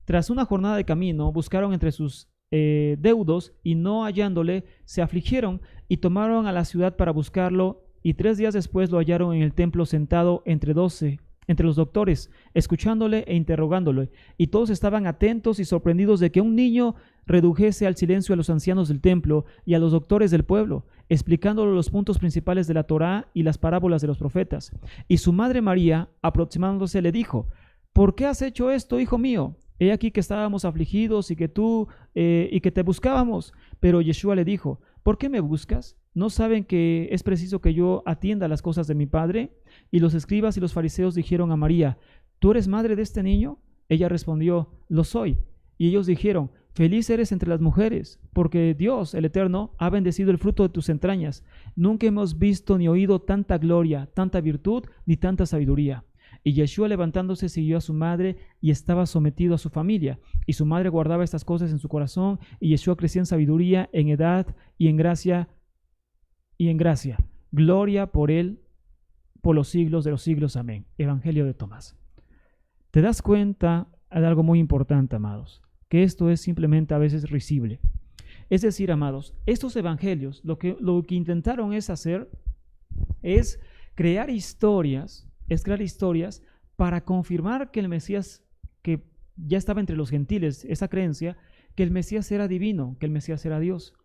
Tras una jornada de camino, buscaron entre sus deudos, y no hallándole, se afligieron y tomaron a la ciudad para buscarlo, y 3 días después lo hallaron en el templo sentado entre los doctores, escuchándole e interrogándole, y todos estaban atentos y sorprendidos de que un niño redujese al silencio a los ancianos del templo y a los doctores del pueblo, explicándole los puntos principales de la Torá y las parábolas de los profetas. Y su madre María, aproximándose, le dijo: ¿por qué has hecho esto, hijo mío? He aquí que estábamos afligidos y que te buscábamos. Pero Yeshua le dijo: ¿por qué me buscas? ¿No saben que es preciso que yo atienda las cosas de mi Padre? Y los escribas y los fariseos dijeron a María: ¿tú eres madre de este niño? Ella respondió: lo soy. Y ellos dijeron: feliz eres entre las mujeres, porque Dios, el Eterno, ha bendecido el fruto de tus entrañas. Nunca hemos visto ni oído tanta gloria, tanta virtud, ni tanta sabiduría. Y Yeshua, levantándose, siguió a su madre, y estaba sometido a su familia. Y su madre guardaba estas cosas en su corazón, y Yeshua crecía en sabiduría, en edad y en gracia. Gloria por él por los siglos de los siglos. Amén. Evangelio de Tomás. ¿Te das cuenta de algo muy importante, amados? Que esto es simplemente a veces risible. Es decir, amados, estos evangelios lo que intentaron es crear historias para confirmar que el Mesías, que ya estaba entre los gentiles, esa creencia, que el Mesías era divino, que el Mesías era Dios.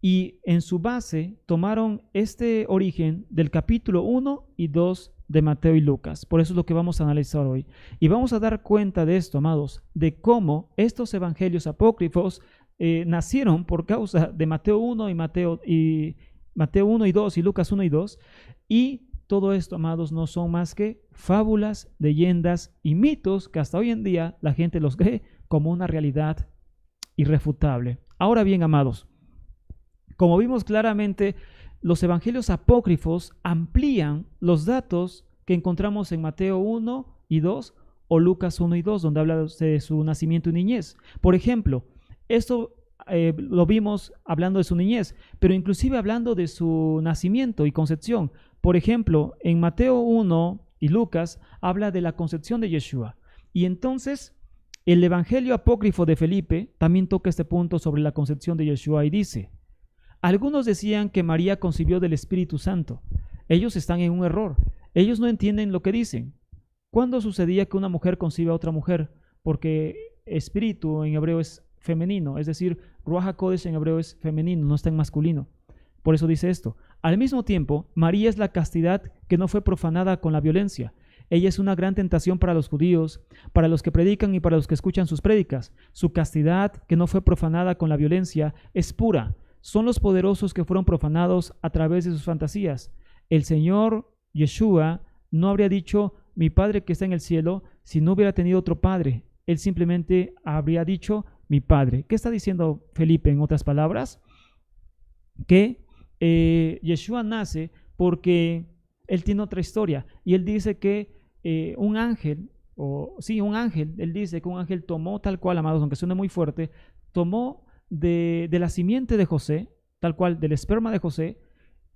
Y en su base tomaron este origen del capítulo 1 y 2 de Mateo y Lucas. Por eso es lo que vamos a analizar hoy. Y vamos a dar cuenta de esto, amados, de cómo estos evangelios apócrifos nacieron por causa de Mateo 1 y Mateo 1 y 2 y Lucas 1 y 2. Y todo esto, amados, no son más que fábulas, leyendas y mitos que hasta hoy en día la gente los cree como una realidad irrefutable. Ahora bien, amados, como vimos claramente, los evangelios apócrifos amplían los datos que encontramos en Mateo 1 y 2 o Lucas 1 y 2, donde habla de su nacimiento y niñez. Por ejemplo, esto lo vimos hablando de su niñez, pero inclusive hablando de su nacimiento y concepción. Por ejemplo, en Mateo 1 y Lucas habla de la concepción de Yeshua. Y entonces el evangelio apócrifo de Felipe también toca este punto sobre la concepción de Yeshua y dice: algunos decían que María concibió del Espíritu Santo. Ellos están en un error. Ellos no entienden lo que dicen. ¿Cuándo sucedía que una mujer concibe a otra mujer? Porque espíritu en hebreo es femenino, es decir, Ruach HaKodesh en hebreo es femenino, no está en masculino. Por eso dice esto. Al mismo tiempo, María es la castidad que no fue profanada con la violencia. Ella es una gran tentación para los judíos, para los que predican y para los que escuchan sus prédicas. Su castidad, que no fue profanada con la violencia, es pura. Son los poderosos que fueron profanados a través de sus fantasías. El Señor Yeshua no habría dicho: mi Padre que está en el cielo, si no hubiera tenido otro Padre. Él simplemente habría dicho: mi Padre. ¿Qué está diciendo Felipe en otras palabras? que Yeshua nace porque él tiene otra historia. Y él dice que un ángel, él dice que un ángel tomó tal cual, amados, aunque suene muy fuerte, tomó de la simiente de José, tal cual, del esperma de José,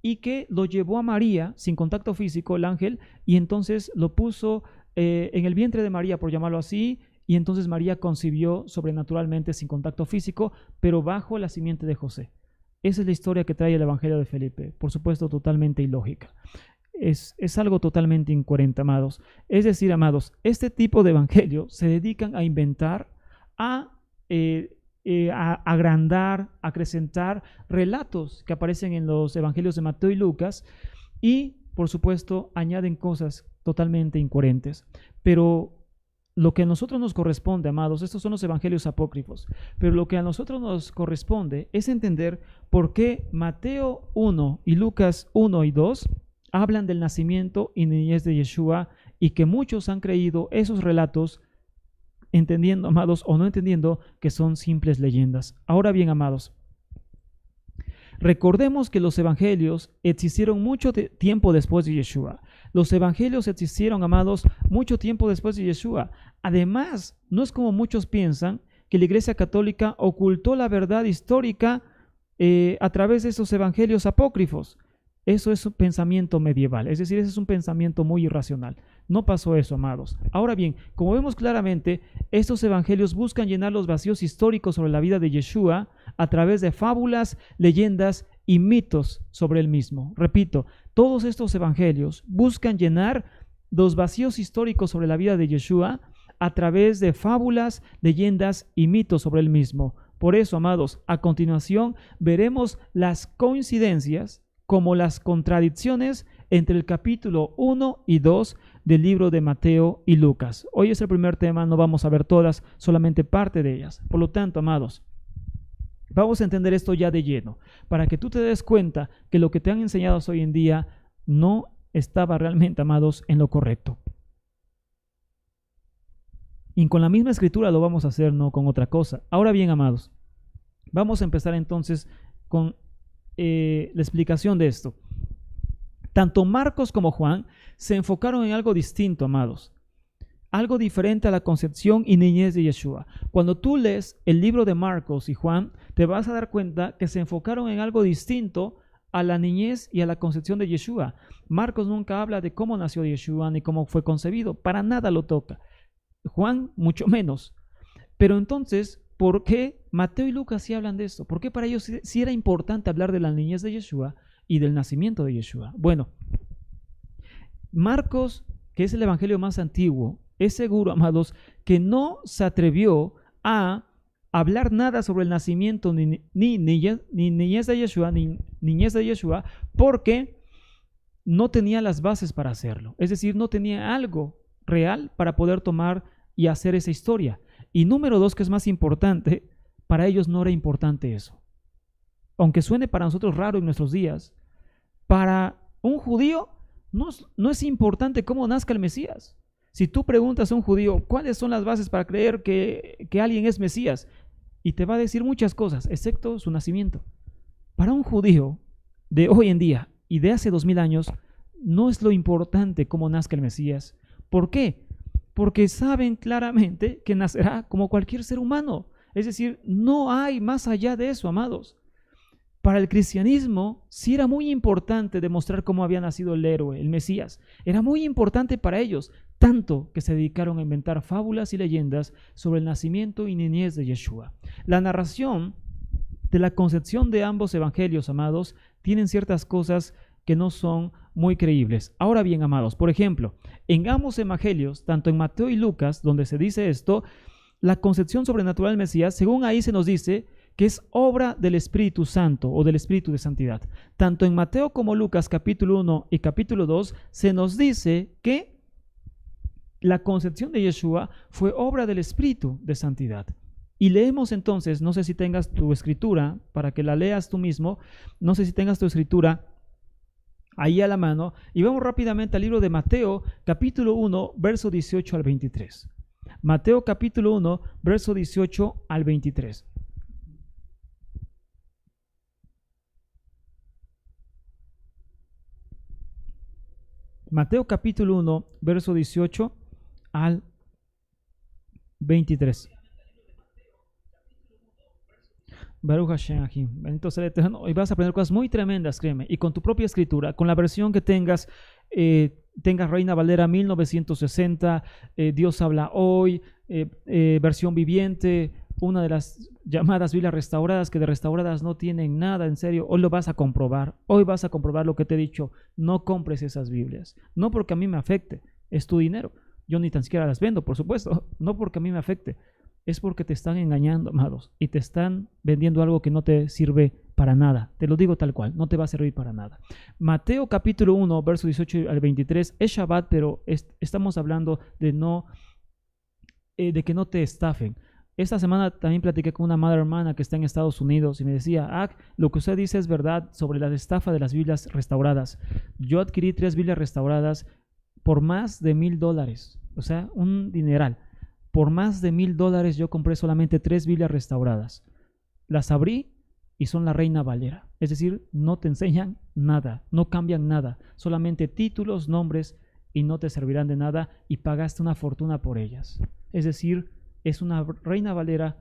y que lo llevó a María sin contacto físico, el ángel, y entonces lo puso en el vientre de María, por llamarlo así, y entonces María concibió sobrenaturalmente sin contacto físico, pero bajo la simiente de José. Esa es la historia que trae el Evangelio de Felipe, por supuesto totalmente ilógica. Es algo totalmente incoherente, amados. Es decir, amados, este tipo de evangelio se dedican a inventar, a agrandar, a acrecentar relatos que aparecen en los evangelios de Mateo y Lucas y, por supuesto, añaden cosas totalmente incoherentes. Pero lo que a nosotros nos corresponde, amados, estos son los evangelios apócrifos, pero lo que a nosotros nos corresponde es entender por qué Mateo 1 y Lucas 1 y 2 hablan del nacimiento y niñez de Yeshua y que muchos han creído esos relatos entendiendo, amados, o no entendiendo que son simples leyendas. Ahora bien, amados, recordemos que los evangelios existieron mucho tiempo después de Yeshua. Los evangelios existieron, amados, mucho tiempo después de Yeshua. Además, no es como muchos piensan que la Iglesia Católica ocultó la verdad histórica a través de esos evangelios apócrifos. Eso es un pensamiento medieval, es decir, ese es un pensamiento muy irracional. No pasó eso, amados. Ahora bien, como vemos claramente, estos evangelios buscan llenar los vacíos históricos sobre la vida de Yeshua a través de fábulas, leyendas y mitos sobre él mismo. Repito, todos estos evangelios buscan llenar los vacíos históricos sobre la vida de Yeshua a través de fábulas, leyendas y mitos sobre él mismo. Por eso, amados, a continuación veremos las coincidencias como las contradicciones entre el capítulo 1 y 2 del libro de Mateo y Lucas. Hoy es el primer tema, no vamos a ver todas, solamente parte de ellas. Por lo tanto, amados, vamos a entender esto ya de lleno, para que tú te des cuenta que lo que te han enseñado hoy en día no estaba realmente, amados, en lo correcto. Y con la misma escritura lo vamos a hacer, no con otra cosa. Ahora bien, amados, vamos a empezar entonces con la explicación de esto. Tanto Marcos como Juan se enfocaron en algo distinto, amados, algo diferente a la concepción y niñez de Yeshua. Cuando tú lees el libro de Marcos y Juan, te vas a dar cuenta que se enfocaron en algo distinto a la niñez y a la concepción de Yeshua. Marcos nunca habla de cómo nació Yeshua ni cómo fue concebido, para nada lo toca. Juan mucho menos. Pero entonces, ¿por qué Mateo y Lucas sí hablan de esto? ¿Por qué para ellos sí era importante hablar de la niñez de Yeshua y del nacimiento de Yeshua? Bueno, Marcos, que es el evangelio más antiguo, es seguro, amados, que no se atrevió a hablar nada sobre el nacimiento ni niñez de Yeshua, ni niñez de Yeshua, porque no tenía las bases para hacerlo. Es decir, no tenía algo real para poder tomar y hacer esa historia. Y número dos, que es más importante, para ellos no era importante eso. Aunque suene para nosotros raro en nuestros días, para un judío no es importante cómo nazca el Mesías. Si tú preguntas a un judío cuáles son las bases para creer que alguien es Mesías, y te va a decir muchas cosas, excepto su nacimiento. Para un judío de hoy en día y de hace 2000 años, no es lo importante cómo nazca el Mesías. ¿Por qué? Porque saben claramente que nacerá como cualquier ser humano. Es decir, no hay más allá de eso, amados. Para el cristianismo sí era muy importante demostrar cómo había nacido el héroe, el Mesías. Era muy importante para ellos, tanto que se dedicaron a inventar fábulas y leyendas sobre el nacimiento y niñez de Yeshua. La narración de la concepción de ambos evangelios, amados, tienen ciertas cosas que no son muy creíbles. Ahora bien, amados, por ejemplo, en ambos evangelios, tanto en Mateo y Lucas, donde se dice esto, la concepción sobrenatural del Mesías, según ahí se nos dice que es obra del Espíritu Santo o del Espíritu de Santidad. Tanto en Mateo como Lucas, capítulo 1 y capítulo 2, se nos dice que la concepción de Yeshua fue obra del Espíritu de Santidad. Y leemos entonces, no sé si tengas tu escritura, para que la leas tú mismo, no sé si tengas tu escritura ahí a la mano, y vamos rápidamente al libro de Mateo, capítulo 1, verso 18 al 23. Mateo, capítulo 1, verso 18 al 23. Mateo capítulo 1, verso 18 al 23. Baruch Hashem, bendito sea el Eterno. Hoy vas a aprender cosas muy tremendas, créeme. Y con tu propia escritura, con la versión que tengas, tengas Reina Valera 1960, Dios habla hoy, versión viviente, una de las llamadas Biblias restauradas, que de restauradas no tienen nada, en serio. Hoy lo vas a comprobar. Hoy vas a comprobar lo que te he dicho. No compres esas Biblias. No porque a mí me afecte, es tu dinero. Yo ni tan siquiera las vendo, por supuesto. No porque a mí me afecte. Es porque te están engañando, amados, y te están vendiendo algo que no te sirve para nada. Te lo digo tal cual, no te va a servir para nada. Mateo capítulo 1, verso 18 al 23, es Shabbat, pero estamos hablando de que no te estafen. Esta semana también platiqué con una madre hermana que está en Estados Unidos y me decía, lo que usted dice es verdad sobre la estafa de las Biblias restauradas. Yo adquirí 3 Biblias restauradas por más de $1,000, o sea, un dineral. Por más de $1,000 yo compré solamente 3 Biblias restauradas. Las abrí y son la Reina Valera. Es decir, no te enseñan nada, no cambian nada. Solamente títulos, nombres y no te servirán de nada y pagaste una fortuna por ellas. Es decir, es una Reina Valera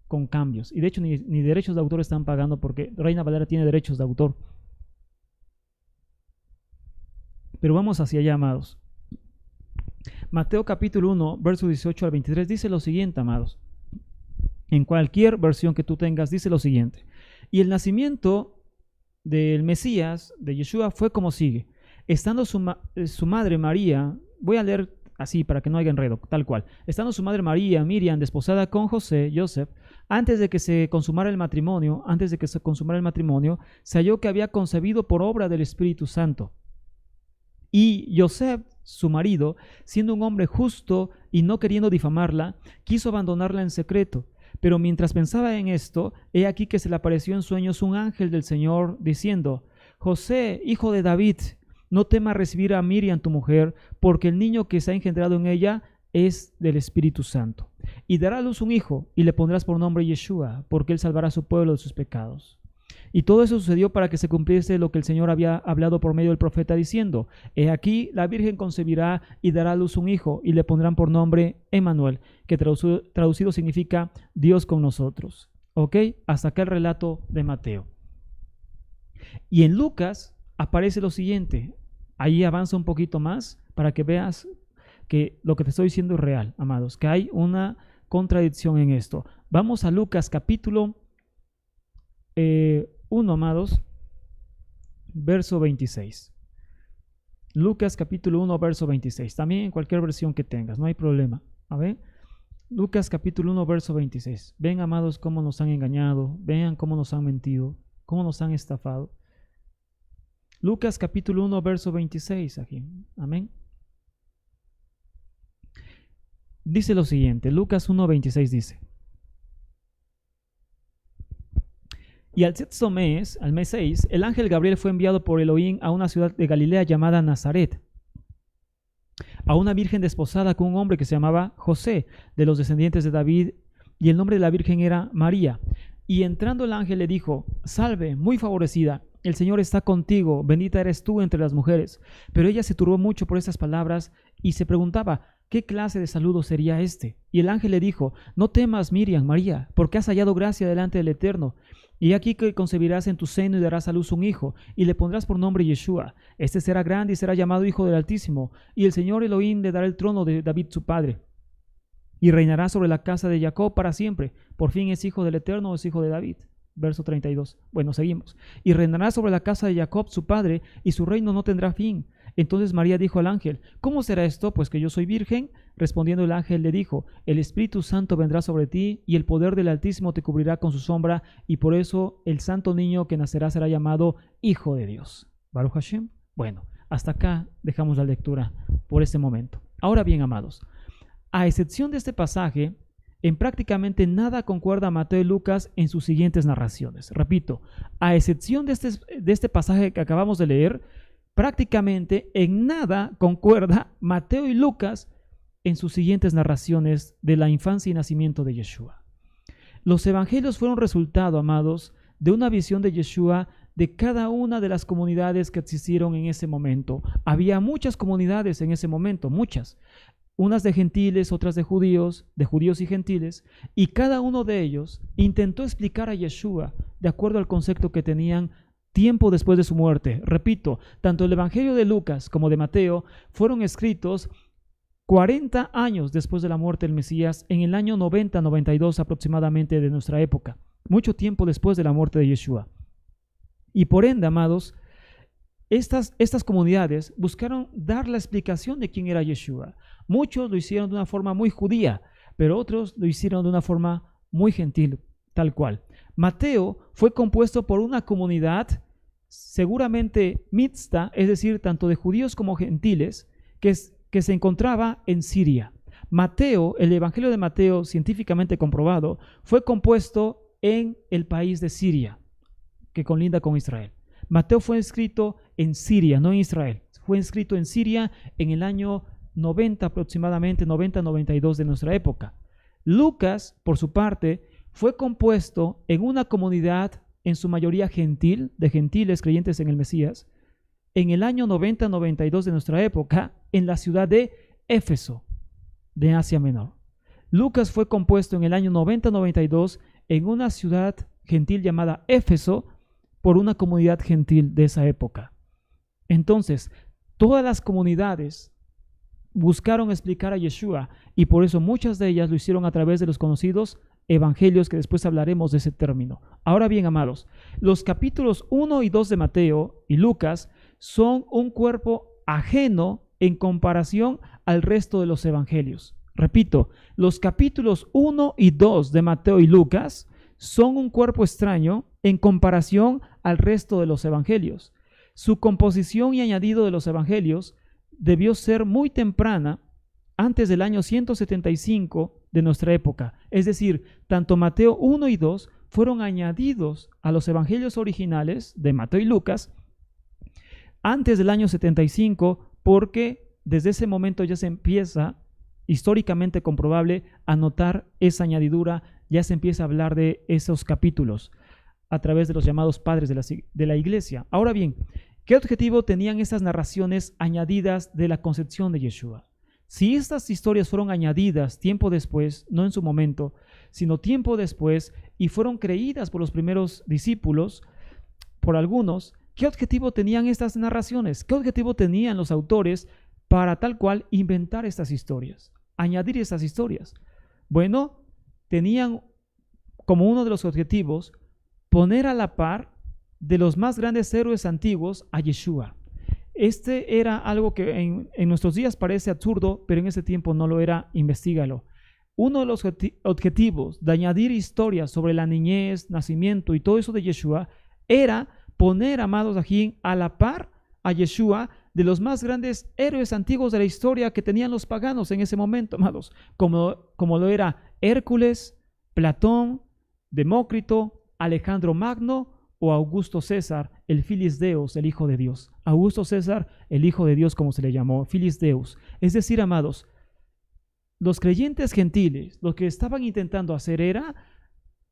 con cambios. Y de hecho ni derechos de autor están pagando porque Reina Valera tiene derechos de autor. Pero vamos hacia allá, amados. Mateo capítulo 1, verso 18 al 23 dice lo siguiente, amados. En cualquier versión que tú tengas dice lo siguiente. Y el nacimiento del Mesías, de Yeshua, fue como sigue. Estando su madre María, voy a leer así para que no haya enredo, tal cual. Estando su madre María, Miriam, desposada con Joseph, antes de que se consumara el matrimonio, se halló que había concebido por obra del Espíritu Santo. Y Joseph, su marido, siendo un hombre justo y no queriendo difamarla, quiso abandonarla en secreto. Pero mientras pensaba en esto, he aquí que se le apareció en sueños un ángel del Señor, diciendo, José, hijo de David, no temas recibir a Miriam tu mujer, porque el niño que se ha engendrado en ella es del Espíritu Santo. Y dará a luz un hijo, y le pondrás por nombre Yeshua, porque él salvará a su pueblo de sus pecados. Y todo eso sucedió para que se cumpliese lo que el Señor había hablado por medio del profeta diciendo, he aquí la Virgen concebirá y dará a luz un hijo y le pondrán por nombre Emmanuel, que traducido significa Dios con nosotros. ¿Ok? Hasta acá el relato de Mateo. Y en Lucas aparece lo siguiente. Ahí avanza un poquito más para que veas que lo que te estoy diciendo es real, amados, que hay una contradicción en esto. Vamos a Lucas capítulo 1, amados, verso 26. Lucas capítulo 1, verso 26. También en cualquier versión que tengas, no hay problema. A ver, Lucas capítulo 1, verso 26. Ven, amados, cómo nos han engañado. Vean cómo nos han mentido, cómo nos han estafado. Lucas capítulo 1, verso 26. Aquí. Amén. Dice lo siguiente. Lucas 1, 26 dice. Y al sexto mes, al mes 6, el ángel Gabriel fue enviado por Elohim a una ciudad de Galilea llamada Nazaret, a una virgen desposada con un hombre que se llamaba José, de los descendientes de David, y el nombre de la virgen era María. Y entrando el ángel le dijo, salve, muy favorecida, el Señor está contigo, bendita eres tú entre las mujeres. Pero ella se turbó mucho por estas palabras y se preguntaba, ¿qué clase de saludo sería este? Y el ángel le dijo, no temas, Miriam, María, porque has hallado gracia delante del Eterno. Y aquí que concebirás en tu seno y darás a luz un hijo, y le pondrás por nombre Yeshua. Este será grande y será llamado Hijo del Altísimo, y el Señor Elohim le dará el trono de David su padre. Y reinará sobre la casa de Jacob para siempre. Por fin es hijo del Eterno o es hijo de David. Verso 32. Bueno, seguimos. Y reinará sobre la casa de Jacob su padre, y su reino no tendrá fin. Entonces María dijo al ángel, ¿cómo será esto, pues que yo soy virgen? Respondiendo el ángel le dijo, el Espíritu Santo vendrá sobre ti, y el poder del Altísimo te cubrirá con su sombra, y por eso el santo niño que nacerá será llamado Hijo de Dios. Baruch Hashem. Bueno, hasta acá dejamos la lectura por este momento. Ahora bien, amados, a excepción de este pasaje, en prácticamente nada concuerda Mateo y Lucas en sus siguientes narraciones. Repito, a excepción de este pasaje que acabamos de leer, prácticamente en nada concuerda Mateo y Lucas en sus siguientes narraciones de la infancia y nacimiento de Yeshua. Los evangelios fueron resultado, amados, de una visión de Yeshua de cada una de las comunidades que existieron en ese momento. Había muchas comunidades en ese momento, muchas. Unas de gentiles, otras de judíos y gentiles, y cada uno de ellos intentó explicar a Yeshua de acuerdo al concepto que tenían tiempo después de su muerte. Repito, tanto el Evangelio de Lucas como de Mateo fueron escritos 40 años después de la muerte del Mesías, en el año 90-92 aproximadamente de nuestra época, mucho tiempo después de la muerte de Yeshua. Y por ende, amados, estas comunidades buscaron dar la explicación de quién era Yeshua. Muchos lo hicieron de una forma muy judía, pero otros lo hicieron de una forma muy gentil, tal cual. Mateo fue compuesto por una comunidad seguramente mixta, es decir, tanto de judíos como gentiles, que se encontraba en Siria. Mateo, el Evangelio de Mateo, científicamente comprobado, fue compuesto en el país de Siria, que colinda con Israel. Mateo fue escrito en Siria, no en Israel. Fue escrito en Siria en el año 90 aproximadamente, 90-92 de nuestra época. Lucas, por su parte, fue compuesto en una comunidad en su mayoría gentil, de gentiles creyentes en el Mesías, en el año 90-92 de nuestra época, en la ciudad de Éfeso, de Asia Menor. Lucas fue compuesto en el año 90-92 en una ciudad gentil llamada Éfeso, por una comunidad gentil de esa época. Entonces, todas las comunidades buscaron explicar a Yeshua y por eso muchas de ellas lo hicieron a través de los conocidos evangelios, que después hablaremos de ese término. Ahora bien, amados, los capítulos 1 y 2 de Mateo y Lucas son un cuerpo ajeno en comparación al resto de los evangelios. Repito, los capítulos 1 y 2 de Mateo y Lucas son un cuerpo extraño en comparación al resto de los evangelios. Su composición y añadido de los evangelios debió ser muy temprana, antes del año 175 de nuestra época. Es decir, tanto Mateo 1 y 2 fueron añadidos a los evangelios originales de Mateo y Lucas antes del año 75, porque desde ese momento ya se empieza, históricamente comprobable, a notar esa añadidura, ya se empieza a hablar de esos capítulos a través de los llamados padres de la iglesia. Ahora bien, ¿qué objetivo tenían estas narraciones añadidas de la concepción de Yeshua? Si estas historias fueron añadidas tiempo después, no en su momento, sino tiempo después, y fueron creídas por los primeros discípulos, por algunos, ¿qué objetivo tenían estas narraciones? ¿Qué objetivo tenían los autores para tal cual inventar estas historias, añadir estas historias? Bueno, tenían como uno de los objetivos poner a la par de los más grandes héroes antiguos a Yeshua. Este era algo que en nuestros días parece absurdo, pero en ese tiempo no lo era. Investígalo. Uno de los objetivos de añadir historias sobre la niñez, nacimiento y todo eso de Yeshua era poner, amados aquí, a la par a Yeshua de los más grandes héroes antiguos de la historia que tenían los paganos en ese momento, amados, como lo era Hércules, Platón, Demócrito, Alejandro Magno o Augusto César, el Filis Deus, el Hijo de Dios. Augusto César, el Hijo de Dios, como se le llamó, Filis Deus. Es decir, amados, los creyentes gentiles, lo que estaban intentando hacer era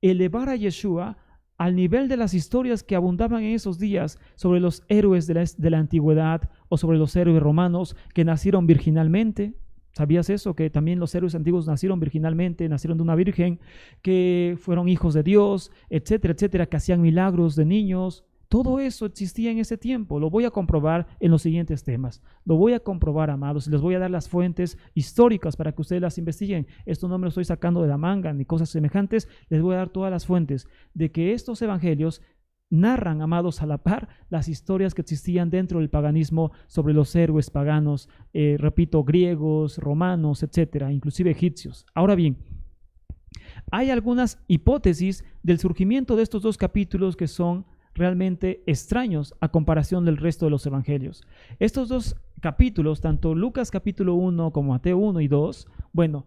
elevar a Yeshua al nivel de las historias que abundaban en esos días sobre los héroes de la antigüedad o sobre los héroes romanos que nacieron virginalmente. ¿Sabías eso? Que también los héroes antiguos nacieron virginalmente, nacieron de una virgen, que fueron hijos de Dios, etcétera, etcétera, que hacían milagros de niños. Todo eso existía en ese tiempo. Lo voy a comprobar en los siguientes temas. Lo voy a comprobar, amados, y les voy a dar las fuentes históricas para que ustedes las investiguen. Esto no me lo estoy sacando de la manga ni cosas semejantes. Les voy a dar todas las fuentes de que estos evangelios narran, amados, a la par las historias que existían dentro del paganismo sobre los héroes paganos, repito, griegos, romanos, etcétera, inclusive egipcios. Ahora bien, hay algunas hipótesis del surgimiento de estos dos capítulos que son realmente extraños a comparación del resto de los evangelios. Estos dos capítulos, tanto Lucas capítulo 1 como Mateo 1 y 2, bueno,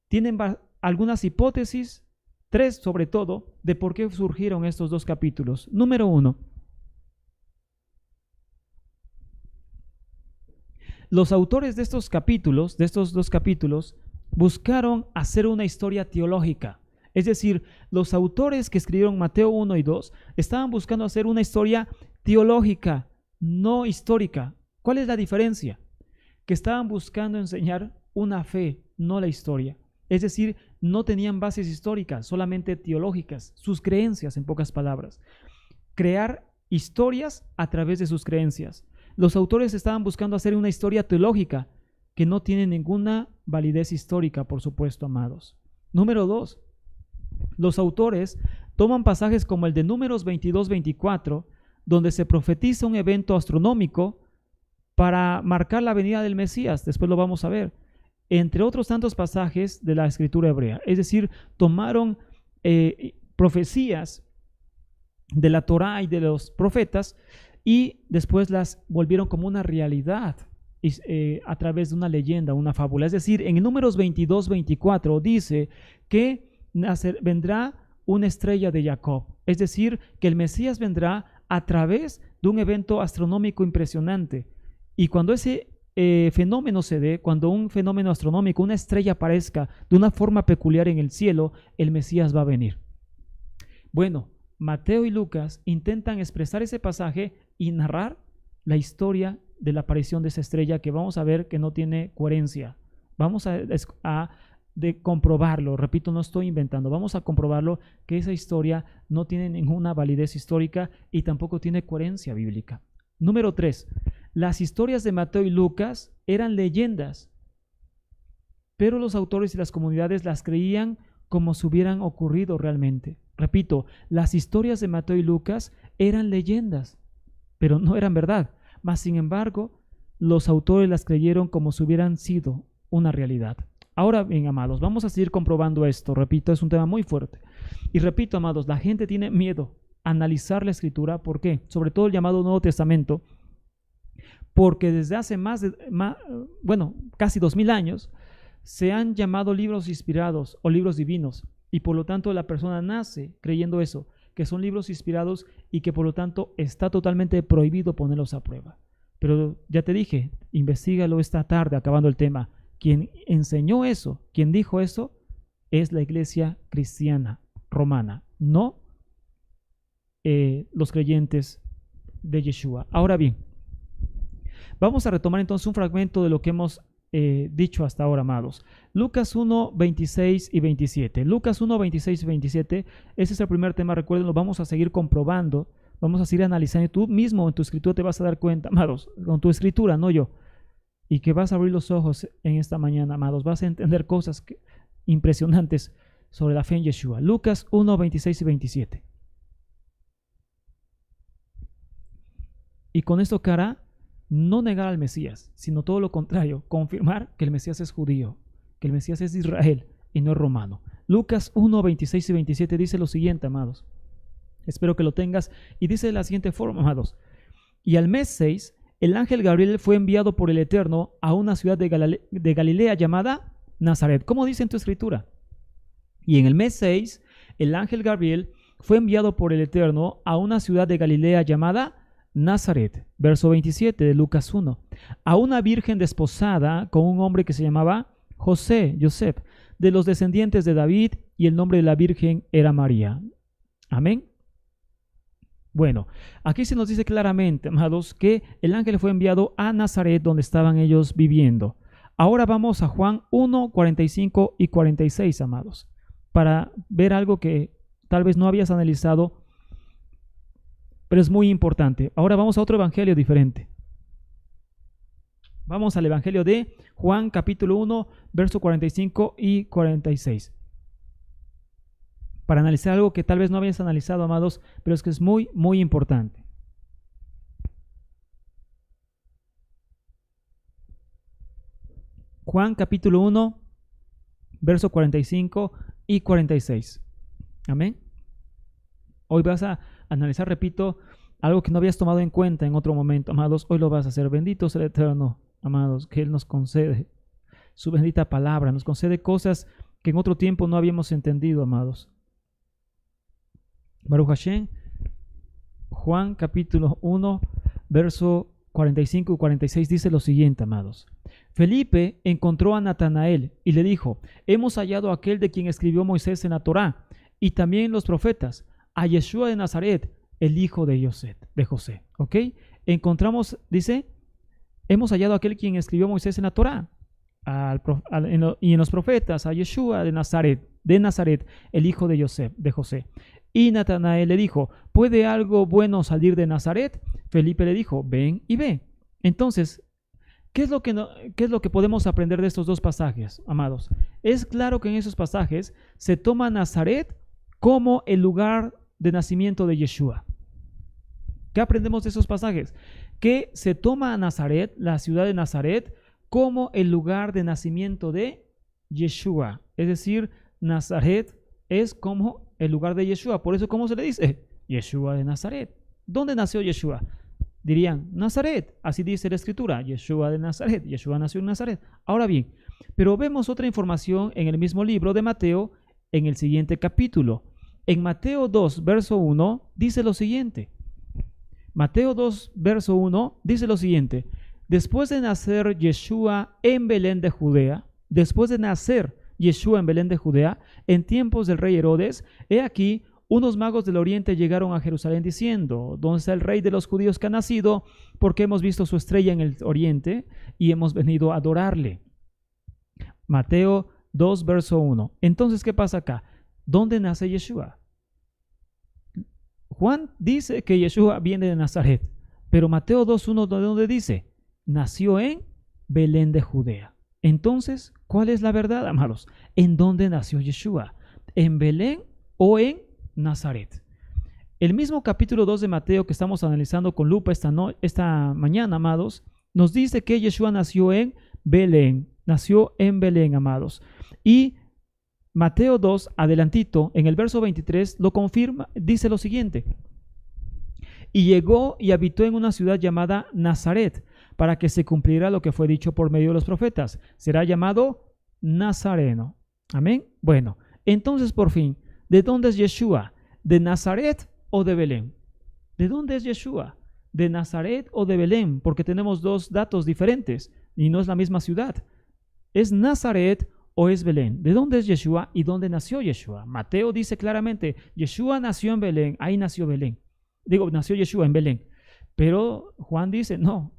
tienen algunas hipótesis, 3 sobre todo, de por qué surgieron estos dos capítulos. Número 1. Los autores de estos dos capítulos, buscaron hacer una historia teológica. Es decir, los autores que escribieron Mateo 1 y 2 estaban buscando hacer una historia teológica, no histórica. ¿Cuál es la diferencia? Que estaban buscando enseñar una fe, no la historia. Es decir, no tenían bases históricas, solamente teológicas, sus creencias, en pocas palabras. Crear historias a través de sus creencias. Los autores estaban buscando hacer una historia teológica que no tiene ninguna validez histórica, por supuesto, amados. Número 2. Los autores toman pasajes como el de Números 22-24, donde se profetiza un evento astronómico para marcar la venida del Mesías. Después lo vamos a ver. Entre otros tantos pasajes de la escritura hebrea. Es decir, tomaron profecías de la Torá y de los profetas y después las volvieron como una realidad a través de una leyenda, una fábula. Es decir, en el Números 22-24 dice que vendrá una estrella de Jacob. Es decir, que el Mesías vendrá a través de un evento astronómico impresionante. Y cuando ese fenómeno se dé, cuando un fenómeno astronómico, una estrella aparezca de una forma peculiar en el cielo, el Mesías va a venir. Bueno, Mateo y Lucas intentan expresar ese pasaje y narrar la historia de la aparición de esa estrella, que vamos a ver que no tiene coherencia. Vamos a comprobarlo, repito, no estoy inventando, vamos a comprobarlo que esa historia no tiene ninguna validez histórica y tampoco tiene coherencia bíblica. Número 3. Las historias de Mateo y Lucas eran leyendas, pero los autores y las comunidades las creían como si hubieran ocurrido realmente. Repito, las historias de Mateo y Lucas eran leyendas, pero no eran verdad. Mas, sin embargo, los autores las creyeron como si hubieran sido una realidad. Ahora bien, amados, vamos a seguir comprobando esto. Repito, es un tema muy fuerte. Y repito, amados, la gente tiene miedo a analizar la Escritura. ¿Por qué? Sobre todo el llamado Nuevo Testamento. Porque desde hace casi 2000 años, se han llamado libros inspirados o libros divinos. Y por lo tanto, la persona nace creyendo eso, que son libros inspirados y que por lo tanto está totalmente prohibido ponerlos a prueba. Pero ya te dije, investígalo esta tarde, acabando el tema. Quien enseñó eso, quien dijo eso, es la iglesia cristiana romana, no los creyentes de Yeshua. Ahora bien, vamos a retomar entonces un fragmento de lo que hemos dicho hasta ahora, amados. Lucas 1, 26 y 27. Lucas 1, 26 y 27, ese es el primer tema, recuerden, lo vamos a seguir comprobando, vamos a seguir analizando. Tú mismo en tu escritura te vas a dar cuenta, amados, con tu escritura, no yo. Y que vas a abrir los ojos en esta mañana, amados. Vas a entender cosas impresionantes sobre la fe en Yeshua. Lucas 1, 26 y 27. Y con esto que hará, no negar al Mesías, sino todo lo contrario, confirmar que el Mesías es judío, que el Mesías es de Israel y no es romano. Lucas 1, 26 y 27 dice lo siguiente, amados. Espero que lo tengas. Y dice de la siguiente forma, amados. Y al mes 6, el ángel Gabriel fue enviado por el Eterno a una ciudad de Galilea llamada Nazaret. ¿Cómo dice en tu escritura? Y en el mes 6, el ángel Gabriel fue enviado por el Eterno a una ciudad de Galilea llamada Nazaret. Verso 27 de Lucas 1. A una virgen desposada con un hombre que se llamaba José, de los descendientes de David, y el nombre de la virgen era María. Amén. Bueno, aquí se nos dice claramente, amados, que el ángel fue enviado a Nazaret, donde estaban ellos viviendo. Ahora vamos a Juan 1, 45 y 46, amados, para ver algo que tal vez no habías analizado, pero es muy importante. Ahora vamos a otro evangelio diferente. Vamos al evangelio de Juan, capítulo 1, verso 45 y 46. Para analizar algo que tal vez no habías analizado, amados, pero es que es muy, muy importante. Juan capítulo 1, verso 45 y 46. Amén. Hoy vas a analizar, repito, algo que no habías tomado en cuenta en otro momento, amados. Hoy lo vas a hacer. Bendito sea el Eterno, amados, que Él nos concede su bendita palabra, nos concede cosas que en otro tiempo no habíamos entendido, amados. Baruch Hashem, Juan capítulo 1, verso 45 y 46 dice lo siguiente, amados. Felipe encontró a Natanael y le dijo: hemos hallado a aquel de quien escribió Moisés en la Torá y también los profetas, a Yeshua de Nazaret, el hijo de José. ¿Ok? Encontramos, dice, hemos hallado a aquel quien escribió Moisés en la Torá y en los profetas, a Yeshua de Nazaret, el hijo de José. Y Natanael le dijo: ¿puede algo bueno salir de Nazaret? Felipe le dijo: ven y ve. Entonces, ¿qué es lo que podemos aprender de estos dos pasajes, amados? Es claro que en esos pasajes se toma Nazaret como el lugar de nacimiento de Yeshua. ¿Qué aprendemos de esos pasajes? Que se toma a Nazaret, la ciudad de Nazaret, como el lugar de nacimiento de Yeshua. Es decir, Nazaret es como el lugar de Yeshua. Por eso, ¿cómo se le dice? Yeshua de Nazaret. ¿Dónde nació Yeshua? Dirían, Nazaret. Así dice la escritura, Yeshua de Nazaret. Yeshua nació en Nazaret. Ahora bien, pero vemos otra información en el mismo libro de Mateo, en el siguiente capítulo. En Mateo 2, verso 1, dice lo siguiente. Mateo 2, verso 1, dice lo siguiente. Después de nacer Yeshua en Belén de Judea, en tiempos del rey Herodes, he aquí, unos magos del oriente llegaron a Jerusalén diciendo: ¿dónde está el rey de los judíos que ha nacido? Porque hemos visto su estrella en el oriente y hemos venido a adorarle. Mateo 2, verso 1. Entonces, ¿qué pasa acá? ¿Dónde nace Yeshua? Juan dice que Yeshua viene de Nazaret, pero Mateo 2:1, ¿de dónde dice? Nació en Belén de Judea. Entonces, ¿cuál es la verdad, amados? ¿En dónde nació Yeshua? ¿En Belén o en Nazaret? El mismo capítulo 2 de Mateo que estamos analizando con lupa esta mañana, amados, nos dice que Yeshua nació en Belén, amados. Y Mateo 2, adelantito, en el verso 23, lo confirma, dice lo siguiente: y llegó y habitó en una ciudad llamada Nazaret, para que se cumpliera lo que fue dicho por medio de los profetas: será llamado Nazareno. Amén. Bueno, entonces por fin, ¿de dónde es Yeshua? ¿De Nazaret o de Belén? ¿De dónde es Yeshua? ¿De Nazaret o de Belén? Porque tenemos dos datos diferentes y no es la misma ciudad. ¿Es Nazaret o es Belén? ¿De dónde es Yeshua y dónde nació Yeshua? Mateo dice claramente: Yeshua nació en Belén, ahí nació Belén. Nació Yeshua en Belén. Pero Juan dice: no,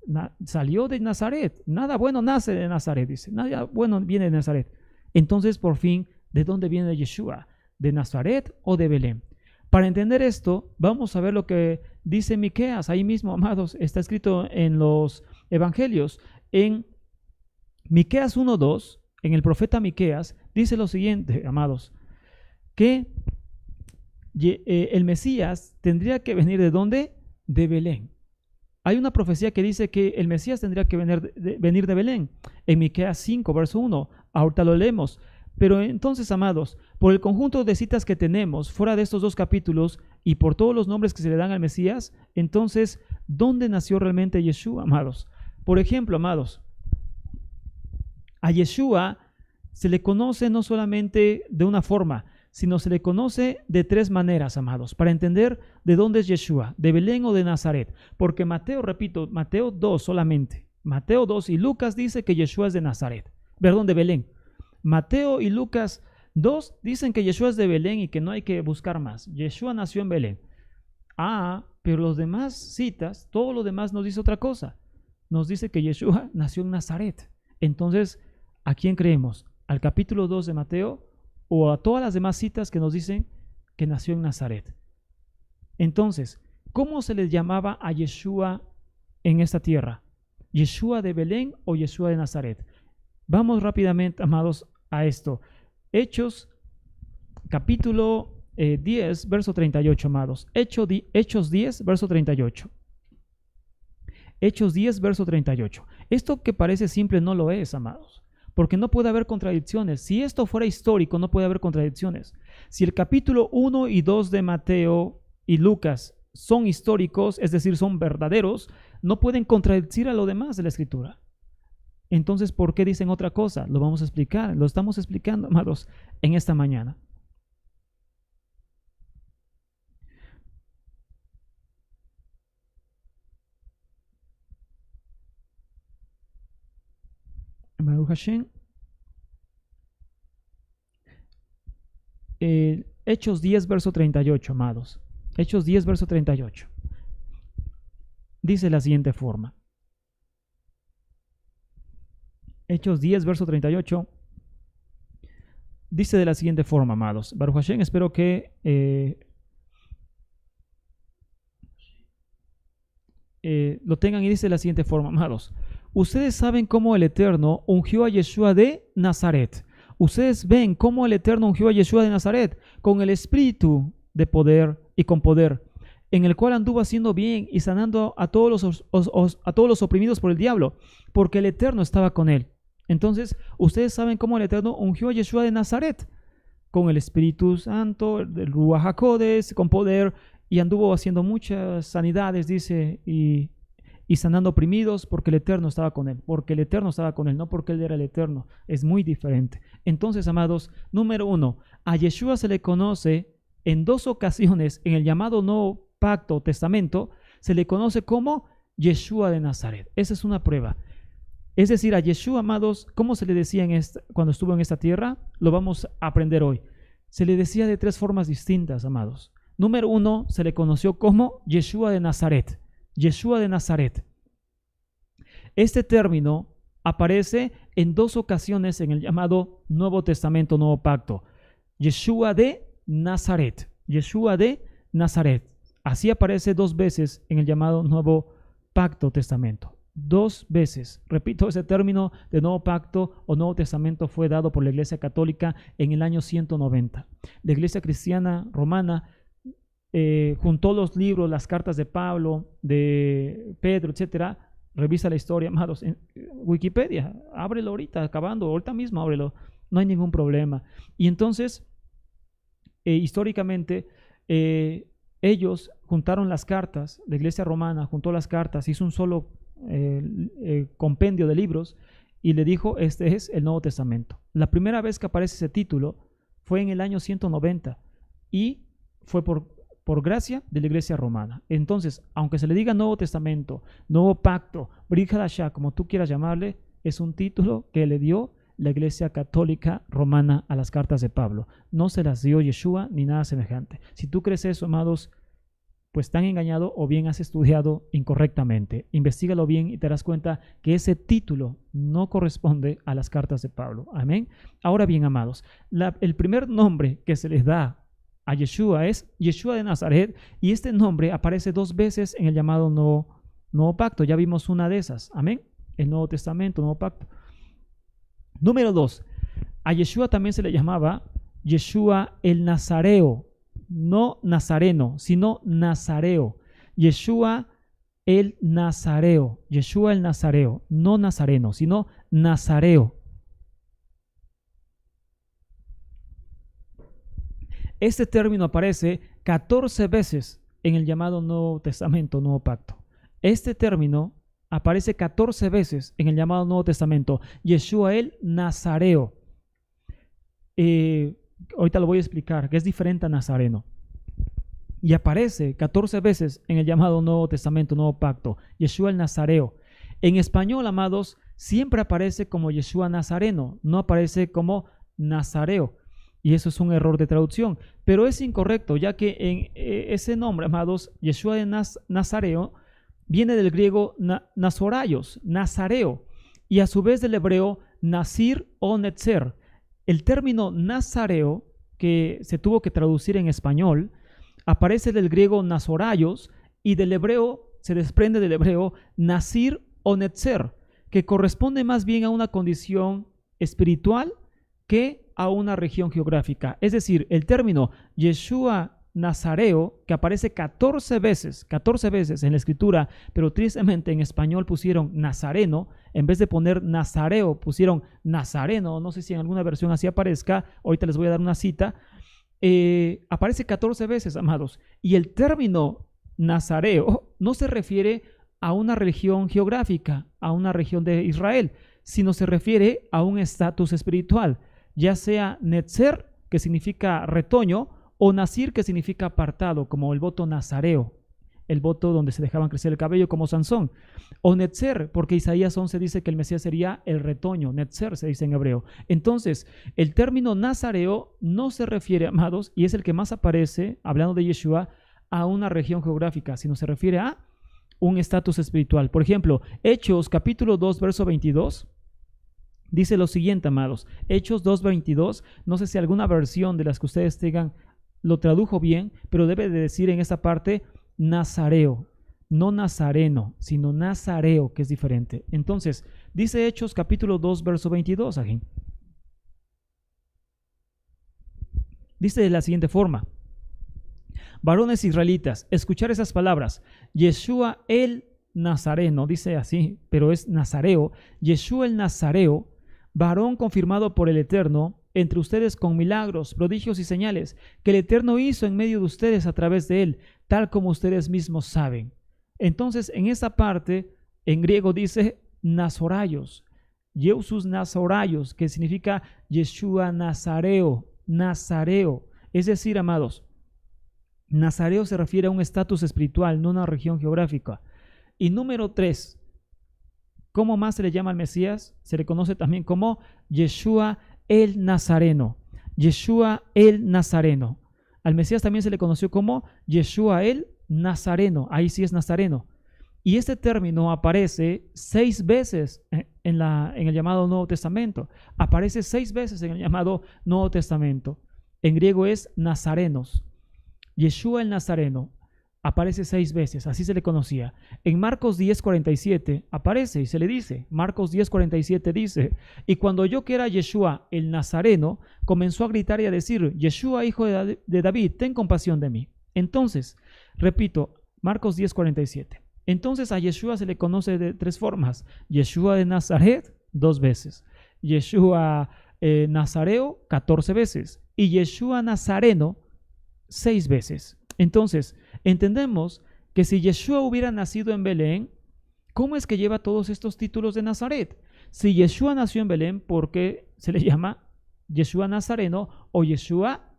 salió de Nazaret. Nada bueno nace de Nazaret, dice. Nada bueno viene de Nazaret. Entonces, por fin, ¿de dónde viene Yeshua? ¿De Nazaret o de Belén? Para entender esto, vamos a ver lo que dice Miqueas. Ahí mismo, amados, está escrito en los evangelios. En Miqueas 1:2, en el profeta Miqueas, dice lo siguiente, amados, que el Mesías tendría que venir ¿de dónde? De Belén. Hay una profecía que dice que el Mesías tendría que venir de Belén. En Miqueas 5, verso 1, ahorita lo leemos. Pero entonces, amados, por el conjunto de citas que tenemos fuera de estos dos capítulos y por todos los nombres que se le dan al Mesías, entonces, ¿dónde nació realmente Yeshua, amados? Por ejemplo, amados, a Yeshua se le conoce no solamente de una forma, sino se le conoce de tres maneras, amados, para entender de dónde es Yeshua, de Belén o de Nazaret. Porque Mateo, repito, Mateo 2 solamente, Mateo 2 y Lucas dice que Yeshua es de Nazaret, perdón, de Belén. Mateo y Lucas 2 dicen que Yeshua es de Belén y que no hay que buscar más. Yeshua nació en Belén. Pero los demás citas, todo lo demás nos dice otra cosa. Nos dice que Yeshua nació en Nazaret. Entonces, ¿a quién creemos? ¿Al capítulo 2 de Mateo o a todas las demás citas que nos dicen que nació en Nazaret? Entonces, ¿cómo se les llamaba a Yeshua en esta tierra? ¿Yeshua de Belén o Yeshua de Nazaret? Vamos rápidamente, amados, a esto. Hechos, capítulo 10, verso 38, amados. Hechos 10, verso 38. Hechos 10, verso 38. Esto que parece simple no lo es, amados, porque no puede haber contradicciones. Si esto fuera histórico, no puede haber contradicciones. Si el capítulo 1 y 2 de Mateo y Lucas son históricos, es decir, son verdaderos, no pueden contradecir a lo demás de la Escritura. Entonces, ¿por qué dicen otra cosa? Lo vamos a explicar, lo estamos explicando, amados, en esta mañana. Baruch Hashem. Hechos 10, verso 38, amados. Hechos 10, verso 38. Dice la siguiente forma. Hechos 10, verso 38. Dice de la siguiente forma, amados. Baruch Hashem, espero que lo tengan, y dice de la siguiente forma, amados. Ustedes saben cómo el Eterno ungió a Yeshua de Nazaret. Ustedes ven cómo el Eterno ungió a Yeshua de Nazaret con el espíritu de poder y con poder, en el cual anduvo haciendo bien y sanando a todos los oprimidos por el diablo, porque el Eterno estaba con él. Entonces, ustedes saben cómo el Eterno ungió a Yeshua de Nazaret con el Espíritu Santo, el Ruach HaKodesh, con poder, y anduvo haciendo muchas sanidades, dice, y sanando oprimidos, porque el Eterno estaba con él. Porque el Eterno estaba con él, no porque él era el Eterno. Es muy diferente. Entonces, amados, número 1, a Yeshua se le conoce en 2 ocasiones en el llamado Nuevo Pacto o Testamento, se le conoce como Yeshua de Nazaret. Esa es una prueba. Es decir, a Yeshua, amados, ¿cómo se le decía cuando estuvo en esta tierra? Lo vamos a aprender hoy. Se le decía de 3 formas distintas, amados. Número 1, se le conoció como Yeshua de Nazaret. Yeshua de Nazaret. Este término aparece en 2 ocasiones en el llamado Nuevo Testamento, Nuevo Pacto. Yeshua de Nazaret. Yeshua de Nazaret. Así aparece 2 veces en el llamado Nuevo Pacto, Testamento. 2 veces. Repito, ese término de Nuevo Pacto o Nuevo Testamento fue dado por la Iglesia Católica en el año 190. La Iglesia Cristiana Romana juntó los libros, las cartas de Pablo, de Pedro, etcétera. Revisa la historia, amados, en Wikipedia. Ábrelo ahorita, acabando, ahorita mismo ábrelo. No hay ningún problema. Y entonces, históricamente, ellos juntaron las cartas, la Iglesia Romana juntó las cartas, hizo un solo compendio de libros y le dijo: este es el Nuevo Testamento. La primera vez que aparece ese título fue en el año 190 y fue por gracia de la Iglesia Romana. Entonces, aunque se le diga Nuevo Testamento, Nuevo Pacto, Brit Hadashah, como tú quieras llamarle, es un título que le dio la Iglesia Católica Romana a las cartas de Pablo. No se las dio Yeshua ni nada semejante. Si tú crees eso, amados, pues te han engañado o bien has estudiado incorrectamente. Investígalo bien y te darás cuenta que ese título no corresponde a las cartas de Pablo. Amén. Ahora bien, amados, el primer nombre que se les da a Yeshua es Yeshua de Nazaret, y este nombre aparece 2 veces en el llamado Nuevo Pacto. Ya vimos una de esas. Amén. El Nuevo Testamento, Nuevo Pacto. Número 2. A Yeshua también se le llamaba Yeshua el Nazareo. No nazareno, sino nazareo. Yeshua el Nazareo. Yeshua el Nazareo. No nazareno, sino nazareo. Este término aparece 14 veces en el llamado Nuevo Testamento, Nuevo Pacto. Este término aparece 14 veces en el llamado Nuevo Testamento. Yeshua el Nazareo. Ahorita lo voy a explicar, que es diferente a nazareno. Y aparece 14 veces en el llamado Nuevo Testamento, Nuevo Pacto. Yeshua el Nazareo. En español, amados, siempre aparece como Yeshua Nazareno, no aparece como Nazareo. Y eso es un error de traducción, pero es incorrecto, ya que en ese nombre, amados, Yeshua de Nazareo, viene del griego Nazoraios, Nazareo, y a su vez del hebreo Nazir o Netzer. El término Nazareo, que se tuvo que traducir en español, aparece del griego Nazoraios y del hebreo, se desprende del hebreo Nazir o Netzer, que corresponde más bien a una condición espiritual que a una región geográfica. Es decir, el término Yeshua Nazareo, que aparece 14 veces en la escritura, pero tristemente en español pusieron Nazareno, en vez de poner Nazareo, pusieron Nazareno. No sé si en alguna versión así aparezca, ahorita les voy a dar una cita. Aparece 14 veces, amados, y el término Nazareo no se refiere a una región geográfica, a una región de Israel, sino se refiere a un estatus espiritual, ya sea Netzer, que significa retoño, o Nazir, que significa apartado, como el voto nazareo. el voto donde se dejaban crecer el cabello como Sansón. O Netzer, porque Isaías 11 dice que el Mesías sería el retoño, Netzer se dice en hebreo. Entonces, el término nazareo no se refiere, amados, y es el que más aparece, hablando de Yeshua, a una región geográfica, sino se refiere a un estatus espiritual. Por ejemplo, Hechos capítulo 2, verso 22, dice lo siguiente, amados. Hechos 2:22, no sé si alguna versión de las que ustedes tengan lo tradujo bien, pero debe de decir en esta parte nazareo, no nazareno, sino nazareo, que es diferente. Entonces, dice Hechos capítulo 2, verso 22, aquí. Dice de la siguiente forma: varones israelitas, escuchar esas palabras. Yeshua el Nazareno, dice así, pero es nazareo. Yeshua el Nazareo, varón confirmado por el Eterno, entre ustedes con milagros, prodigios y señales, que el Eterno hizo en medio de ustedes a través de él, tal como ustedes mismos saben. Entonces, en esa parte, en griego dice Nazorayos, Jesús Nazorayos, que significa Yeshua Nazareo, Nazareo. Es decir, amados, Nazareo se refiere a un estatus espiritual, no a una región geográfica. Y número 3, ¿cómo más se le llama al Mesías? Se le conoce también como Yeshua el Nazareno. Yeshua el Nazareno. Al Mesías también se le conoció como Yeshua el Nazareno. Ahí sí es Nazareno. Y este término aparece 6 veces en el llamado Nuevo Testamento. Aparece 6 veces en el llamado Nuevo Testamento. En griego es Nazarenos. Yeshua el Nazareno aparece 6 veces, así se le conocía. En Marcos 10:47 aparece y se le dice, Marcos 10:47 dice, y cuando oyó que era Yeshua el Nazareno, comenzó a gritar y a decir, Yeshua, hijo de David, ten compasión de mí. Entonces, repito, Marcos 10:47. Entonces a Yeshua se le conoce de 3 formas. Yeshua de Nazaret, 2 veces. Yeshua Nazareo, 14 veces. Y Yeshua Nazareno, 6 veces. Entonces, entendemos que si Yeshua hubiera nacido en Belén, ¿cómo es que lleva todos estos títulos de Nazaret? Si Yeshua nació en Belén, ¿por qué se le llama Yeshua Nazareno o Yeshua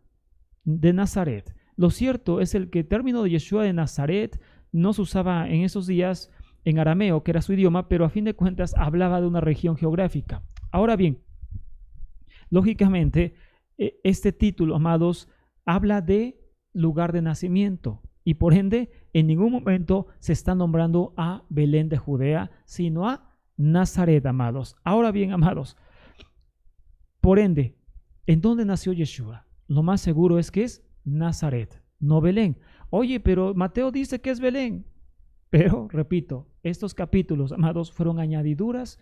de Nazaret? Lo cierto es el que el término de Yeshua de Nazaret no se usaba en esos días en arameo, que era su idioma, pero a fin de cuentas hablaba de una región geográfica. Ahora bien, lógicamente, este título, amados, habla de lugar de nacimiento y por ende en ningún momento se está nombrando a Belén de Judea, sino a Nazaret, amados. Ahora bien, amados, por ende, ¿en dónde nació Yeshua? Lo más seguro es que es Nazaret, no Belén. Oye, pero Mateo dice que es Belén. Pero, repito, estos capítulos, amados, fueron añadiduras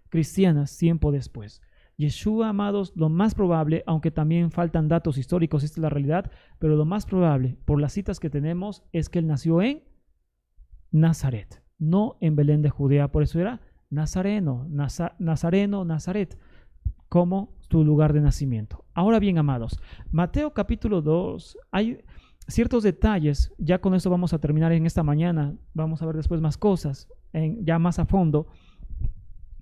cristianas tiempo después. Yeshua, amados, lo más probable, aunque también faltan datos históricos, esta es la realidad, pero lo más probable, por las citas que tenemos, es que él nació en Nazaret, no en Belén de Judea. Por eso era Nazareno, Nazaret, como tu lugar de nacimiento. Ahora bien, amados, Mateo capítulo 2, hay ciertos detalles, ya con esto vamos a terminar en esta mañana, vamos a ver después más cosas, ya más a fondo.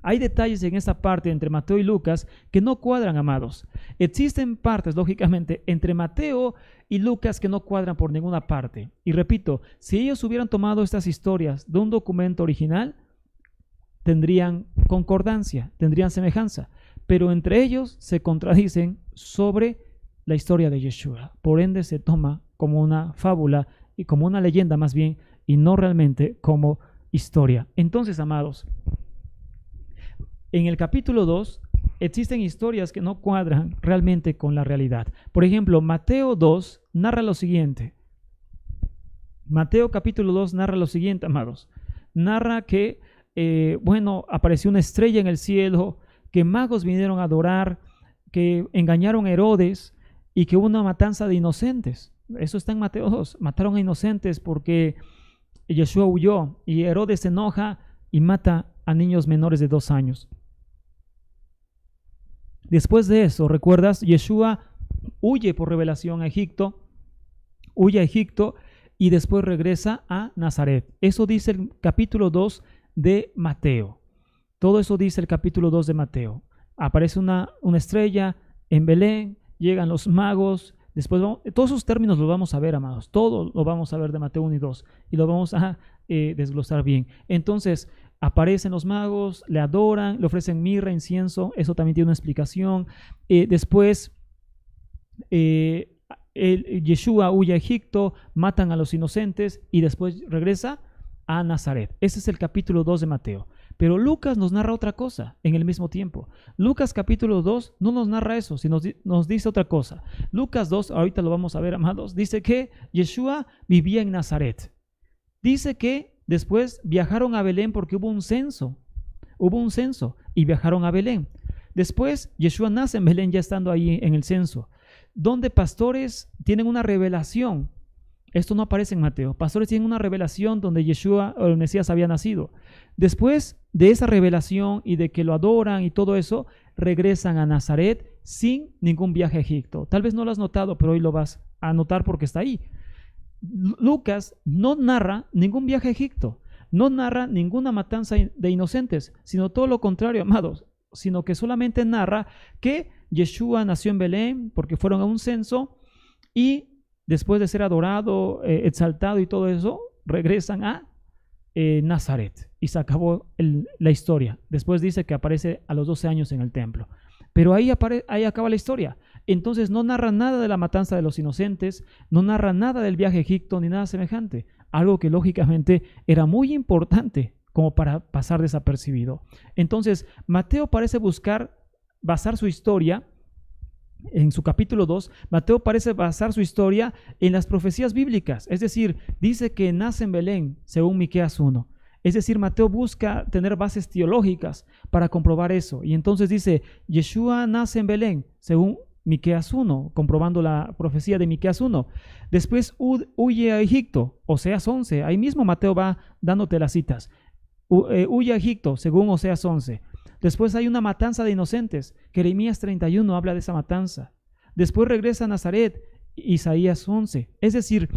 Hay detalles en esta parte entre Mateo y Lucas que no cuadran, amados. Existen partes, lógicamente, entre Mateo y Lucas que no cuadran por ninguna parte. Y repito, si ellos hubieran tomado estas historias de un documento original, tendrían concordancia, tendrían semejanza. Pero entre ellos se contradicen sobre la historia de Yeshua. Por ende, se toma como una fábula y como una leyenda más bien, y no realmente como historia. Entonces, amados, en el capítulo 2 existen historias que no cuadran realmente con la realidad. Por ejemplo, Mateo 2 narra lo siguiente. Mateo capítulo 2 narra lo siguiente, amados. Narra que, apareció una estrella en el cielo, que magos vinieron a adorar, que engañaron a Herodes y que hubo una matanza de inocentes. Eso está en Mateo 2. Mataron a inocentes porque Yeshua huyó y Herodes se enoja y mata a niños menores de 2 años. Después de eso, ¿recuerdas? Yeshua huye por revelación a Egipto, huye a Egipto y después regresa a Nazaret. Eso dice el capítulo 2 de Mateo. Todo eso dice el capítulo 2 de Mateo. Aparece una estrella en Belén, llegan los magos, Después todos esos términos los vamos a ver, amados. Todo lo vamos a ver de Mateo 1 y 2 y lo vamos a desglosar bien. Entonces, aparecen los magos, le adoran, le ofrecen mirra, incienso. Eso también tiene una explicación. Después, Yeshua huye a Egipto, matan a los inocentes y después regresa a Nazaret. Ese es el capítulo 2 de Mateo. Pero Lucas nos narra otra cosa en el mismo tiempo. Lucas capítulo 2 no nos narra eso, sino nos dice otra cosa. Lucas 2, ahorita lo vamos a ver, amados, dice que Yeshua vivía en Nazaret. Dice que después viajaron a Belén porque hubo un censo y viajaron a Belén. Después Yeshua nace en Belén ya estando ahí en el censo, donde pastores tienen una revelación. Esto no aparece en Mateo. Pastores tienen una revelación donde Yeshua o el Mesías había nacido. Después de esa revelación y de que lo adoran y todo eso, regresan a Nazaret sin ningún viaje a Egipto. Tal vez no lo has notado, pero hoy lo vas a notar porque está ahí. Lucas no narra ningún viaje a Egipto, no narra ninguna matanza de inocentes, sino todo lo contrario, amados, sino que solamente narra que Yeshua nació en Belén porque fueron a un censo y después de ser adorado, exaltado y todo eso, regresan a Nazaret y se acabó la historia. Después dice que aparece a los 12 años en el templo. Pero ahí acaba la historia. Entonces no narra nada de la matanza de los inocentes, no narra nada del viaje a Egipto ni nada semejante. Algo que lógicamente era muy importante como para pasar desapercibido. Entonces Mateo parece basar su historia. En su capítulo 2, Mateo parece basar su historia en las profecías bíblicas, es decir, dice que nace en Belén, según Miqueas 1. Es decir, Mateo busca tener bases teológicas para comprobar eso. Y entonces dice, Yeshua nace en Belén, según Miqueas 1, comprobando la profecía de Miqueas 1. Después huye a Egipto, Oseas 11. Ahí mismo Mateo va dándote las citas. Huye a Egipto, según Oseas 11. Después hay una matanza de inocentes. Jeremías 31 habla de esa matanza. Después regresa a Nazaret, Isaías 11. Es decir,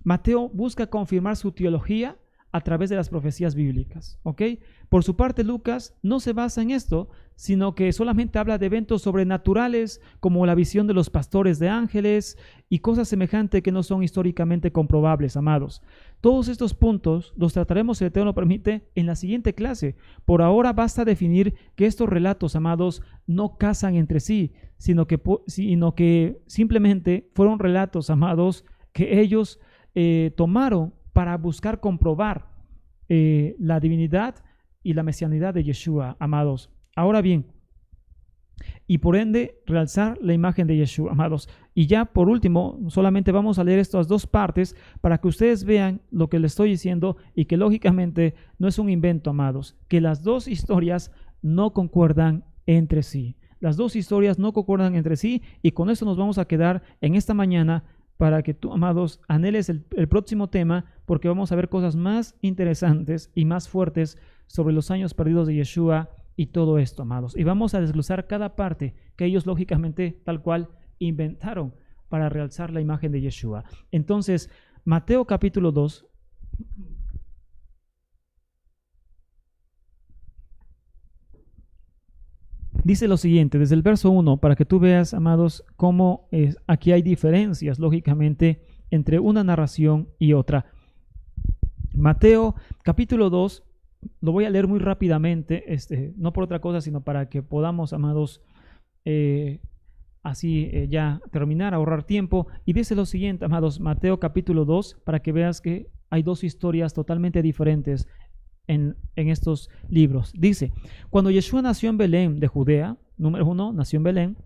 Mateo busca confirmar su teología a través de las profecías bíblicas, ¿ok? Por su parte, Lucas no se basa en esto, sino que solamente habla de eventos sobrenaturales, como la visión de los pastores de ángeles y cosas semejantes que no son históricamente comprobables, amados. Todos estos puntos los trataremos, si el Eterno lo permite, en la siguiente clase. Por ahora basta definir que estos relatos, amados, no casan entre sí, sino que simplemente fueron relatos, amados, que ellos tomaron para buscar comprobar la divinidad y la mesianidad de Yeshua, amados. Ahora bien, y por ende realzar la imagen de Yeshua, amados. Y ya por último, solamente vamos a leer estas dos partes para que ustedes vean lo que les estoy diciendo y que lógicamente no es un invento, amados, que las dos historias no concuerdan entre sí. Las dos historias no concuerdan entre sí y con eso nos vamos a quedar en esta mañana para que tú, amados, anheles el próximo tema, porque vamos a ver cosas más interesantes y más fuertes sobre los años perdidos de Yeshua y todo esto, amados. Y vamos a desglosar cada parte que ellos lógicamente tal cual inventaron para realzar la imagen de Yeshua. Entonces, Mateo capítulo 2. Dice lo siguiente, desde el verso 1, para que tú veas, amados, cómo aquí hay diferencias, lógicamente, entre una narración y otra. Mateo, capítulo 2, lo voy a leer muy rápidamente, no por otra cosa, sino para que podamos, amados, ya terminar, ahorrar tiempo. Y dice lo siguiente, amados, Mateo, capítulo 2, para que veas que hay dos historias totalmente diferentes en estos libros. Dice, cuando Yeshua nació en Belén de Judea, número 1, nació en Belén.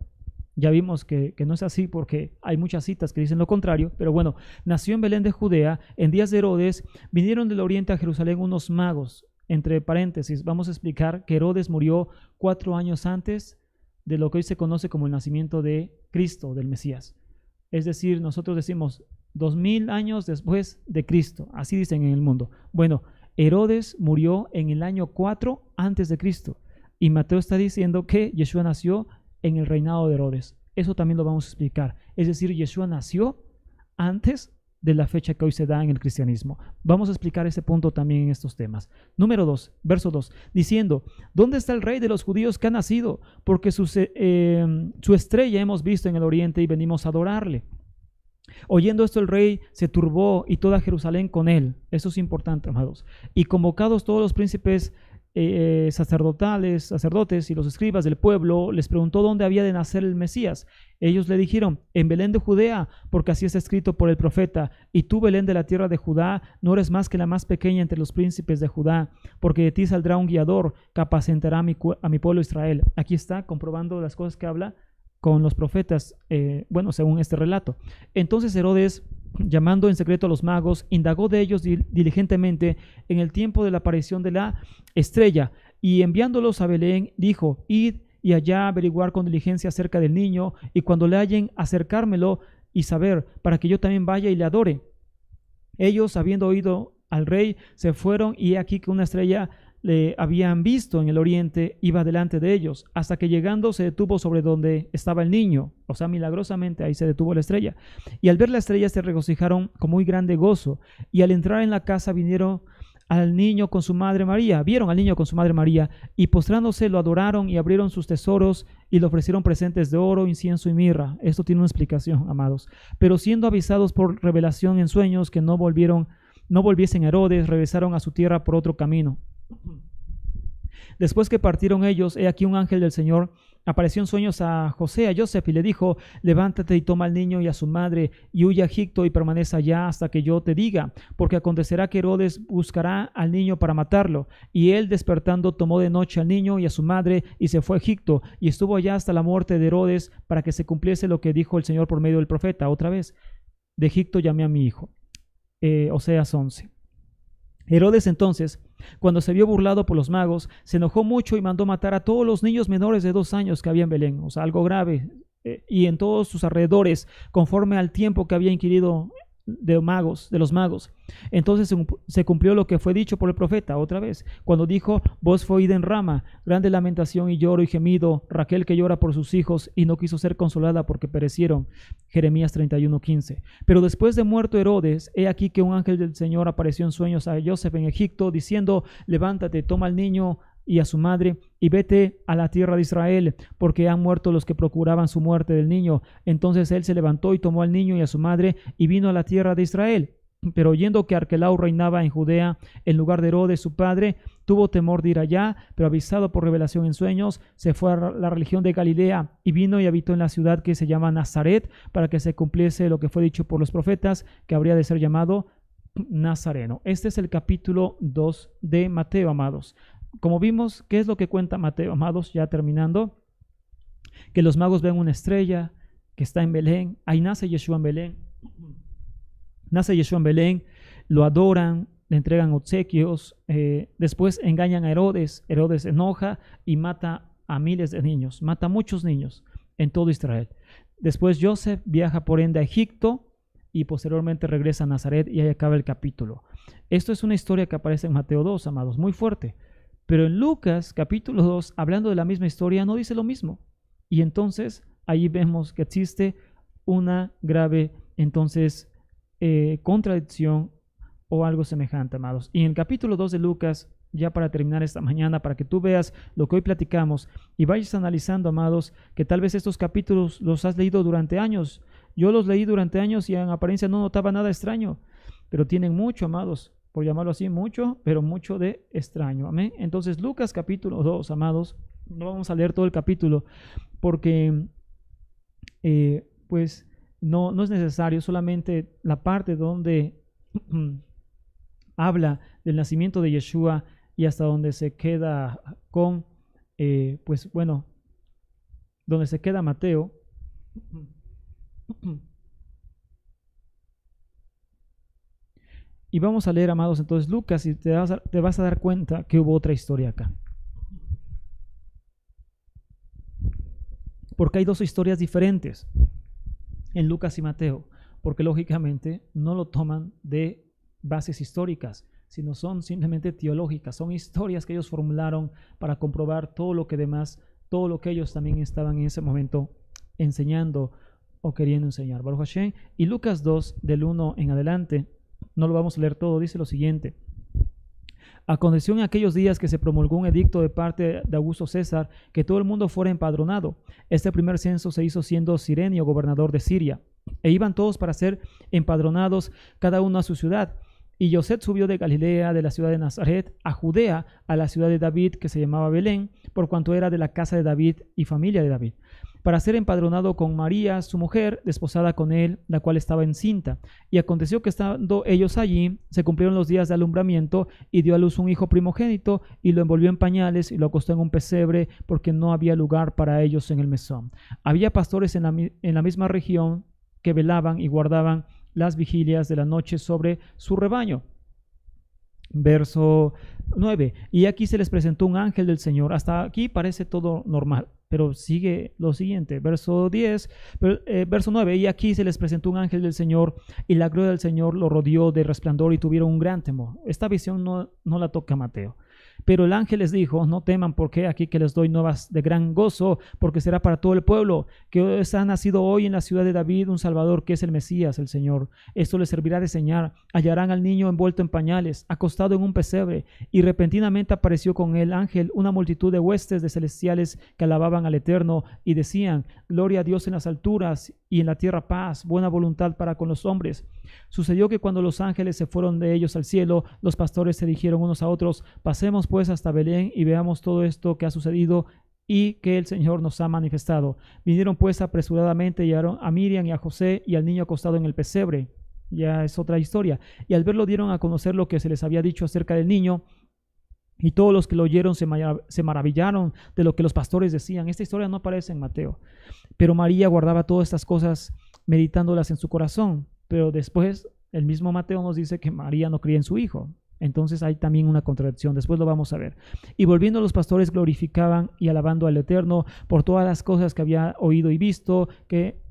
Ya vimos que no es así porque hay muchas citas que dicen lo contrario, pero bueno, nació en Belén de Judea, en días de Herodes, vinieron del oriente a Jerusalén unos magos. Entre paréntesis, vamos a explicar que Herodes murió 4 años antes de lo que hoy se conoce como el nacimiento de Cristo, del Mesías. Es decir, nosotros decimos 2000 años después de Cristo, así dicen en el mundo. Bueno, Herodes murió en el año 4 antes de Cristo y Mateo está diciendo que Yeshua nació en el reinado de Herodes. Eso también lo vamos a explicar. Es decir, Yeshua nació antes de la fecha que hoy se da en el cristianismo. Vamos a explicar ese punto también en estos temas. Número 2, verso 2, diciendo, ¿dónde está el rey de los judíos que ha nacido? Porque su estrella hemos visto en el oriente y venimos a adorarle. Oyendo esto el rey se turbó y toda Jerusalén con él. Eso es importante, amados. Y convocados todos los príncipes sacerdotes y los escribas del pueblo, les preguntó dónde había de nacer el Mesías. Ellos le dijeron, en Belén de Judea, porque así está escrito por el profeta, y tú, Belén de la tierra de Judá, no eres más que la más pequeña entre los príncipes de Judá, porque de ti saldrá un guiador que apacentará a mi pueblo Israel. Aquí está comprobando las cosas que habla con los profetas, según este relato. Entonces Herodes, llamando en secreto a los magos, indagó de ellos diligentemente en el tiempo de la aparición de la estrella, y enviándolos a Belén, dijo, id y allá averiguar con diligencia acerca del niño, y cuando le hallen, acercármelo y saber, para que yo también vaya y le adore. Ellos, habiendo oído al rey, se fueron, y he aquí que una estrella le habían visto en el oriente, iba delante de ellos, hasta que llegando se detuvo sobre donde estaba el niño. O sea, milagrosamente ahí se detuvo la estrella. Y al ver la estrella se regocijaron con muy grande gozo. Y al entrar en la casa vieron al niño con su madre María, y postrándose lo adoraron y abrieron sus tesoros y le ofrecieron presentes de oro, incienso y mirra. Esto tiene una explicación, amados. Pero siendo avisados por revelación en sueños que no volviesen a Herodes, regresaron a su tierra por otro camino. Después que partieron ellos, he aquí un ángel del Señor apareció en sueños a José, a Joseph, y le dijo, levántate y toma al niño y a su madre, y huye a Egipto y permanece allá hasta que yo te diga, porque acontecerá que Herodes buscará al niño para matarlo. Y él, despertando, tomó de noche al niño y a su madre, y se fue a Egipto, y estuvo allá hasta la muerte de Herodes, para que se cumpliese lo que dijo el Señor por medio del profeta. Otra vez, de Egipto llamé a mi hijo. Oseas 11. Herodes entonces, cuando se vio burlado por los magos, se enojó mucho y mandó matar a todos los niños menores de 2 años que había en Belén, o sea, algo grave, y en todos sus alrededores, conforme al tiempo que había inquirido de los magos. Entonces se cumplió lo que fue dicho por el profeta, otra vez, cuando dijo, voz fue oída en Rama, grande lamentación y lloro y gemido, Raquel que llora por sus hijos y no quiso ser consolada porque perecieron. Jeremías 31:15. Pero después de muerto Herodes, he aquí que un ángel del Señor apareció en sueños a Joseph en Egipto, diciendo, levántate, toma al niño y a su madre, y vete a la tierra de Israel, porque han muerto los que procuraban su muerte del niño. Entonces él se levantó y tomó al niño y a su madre, y vino a la tierra de Israel. Pero oyendo que Arquelao reinaba en Judea en lugar de Herodes su padre, tuvo temor de ir allá, pero avisado por revelación en sueños, se fue a la región de Galilea, y vino y habitó en la ciudad que se llama Nazaret, para que se cumpliese lo que fue dicho por los profetas, que habría de ser llamado Nazareno. Este es el capítulo 2 de Mateo, amados. Como vimos, ¿qué es lo que cuenta Mateo, amados? Ya terminando, que los magos ven una estrella que está en Belén. Ahí nace Yeshua en Belén. Nace Yeshua en Belén, lo adoran, le entregan obsequios, después engañan a Herodes. Herodes se enoja y mata a miles de niños, mata a muchos niños en todo Israel. Después Joseph viaja por ende a Egipto y posteriormente regresa a Nazaret, y ahí acaba el capítulo. Esto es una historia que aparece en Mateo 2, amados, muy fuerte. Pero en Lucas capítulo 2, hablando de la misma historia, no dice lo mismo. Y entonces ahí vemos que existe una grave contradicción o algo semejante, amados. Y en el capítulo 2 de Lucas, ya para terminar esta mañana, para que tú veas lo que hoy platicamos y vayas analizando, amados, que tal vez estos capítulos los has leído durante años. Yo los leí durante años y en apariencia no notaba nada extraño, pero tienen mucho, amados, por llamarlo así, mucho, pero mucho de extraño. Amén. Entonces, Lucas capítulo 2, amados, no vamos a leer todo el capítulo porque pues no es necesario, solamente la parte donde habla del nacimiento de Yeshua y hasta donde se queda con, donde se queda Mateo. Y vamos a leer, amados, entonces Lucas, y te vas a dar cuenta que hubo otra historia acá. Porque hay 2 historias diferentes en Lucas y Mateo, porque lógicamente no lo toman de bases históricas, sino son simplemente teológicas, son historias que ellos formularon para comprobar todo lo que ellos también estaban en ese momento enseñando o queriendo enseñar. Baruch Hashem. Y Lucas 2, del 1 en adelante, no lo vamos a leer todo, dice lo siguiente. Aconteció en aquellos días que se promulgó un edicto de parte de Augusto César que todo el mundo fuera empadronado. Este primer censo se hizo siendo Cirenio gobernador de Siria. e iban todos para ser empadronados, cada uno a su ciudad. Y José subió de Galilea, de la ciudad de Nazaret, a Judea, a la ciudad de David, que se llamaba Belén, por cuanto era de la casa de David y familia de David, para ser empadronado con María, su mujer, desposada con él, la cual estaba encinta. Y aconteció que estando ellos allí, se cumplieron los días de alumbramiento, y dio a luz un hijo primogénito, y lo envolvió en pañales, y lo acostó en un pesebre, porque no había lugar para ellos en el mesón. Había pastores en la misma región que velaban y guardaban las vigilias de la noche sobre su rebaño. Verso 9. Y aquí se les presentó un ángel del Señor. Hasta aquí parece todo normal, pero sigue lo siguiente. Verso 10, verso 9. Y aquí se les presentó un ángel del Señor, y la gloria del Señor lo rodeó de resplandor, y tuvieron un gran temor. Esta visión no la toca Mateo. Pero el ángel les dijo: no teman, porque aquí que les doy nuevas de gran gozo, porque será para todo el pueblo, que os ha nacido hoy en la ciudad de David un Salvador, que es el Mesías, el Señor. Esto les servirá de señal: hallarán al niño envuelto en pañales, acostado en un pesebre. Y repentinamente apareció con el ángel una multitud de huestes de celestiales que alababan al Eterno, y decían: gloria a Dios en las alturas, y en la tierra paz, buena voluntad para con los hombres. Sucedió que cuando los ángeles se fueron de ellos al cielo, los pastores se dijeron unos a otros: pasemos pues hasta Belén y veamos todo esto que ha sucedido y que el Señor nos ha manifestado. Vinieron pues apresuradamente y hallaron a Miriam y a José y al niño acostado en el pesebre. Ya es otra historia. Y al verlo dieron a conocer lo que se les había dicho acerca del niño. Y todos los que lo oyeron se maravillaron de lo que los pastores decían. Esta historia no aparece en Mateo. Pero María guardaba todas estas cosas, meditándolas en su corazón. Pero después el mismo Mateo nos dice que María no creía en su hijo. Entonces hay también una contradicción. Después lo vamos a ver. Y volviendo, los pastores glorificaban y alabando al Eterno por todas las cosas que había oído y visto, que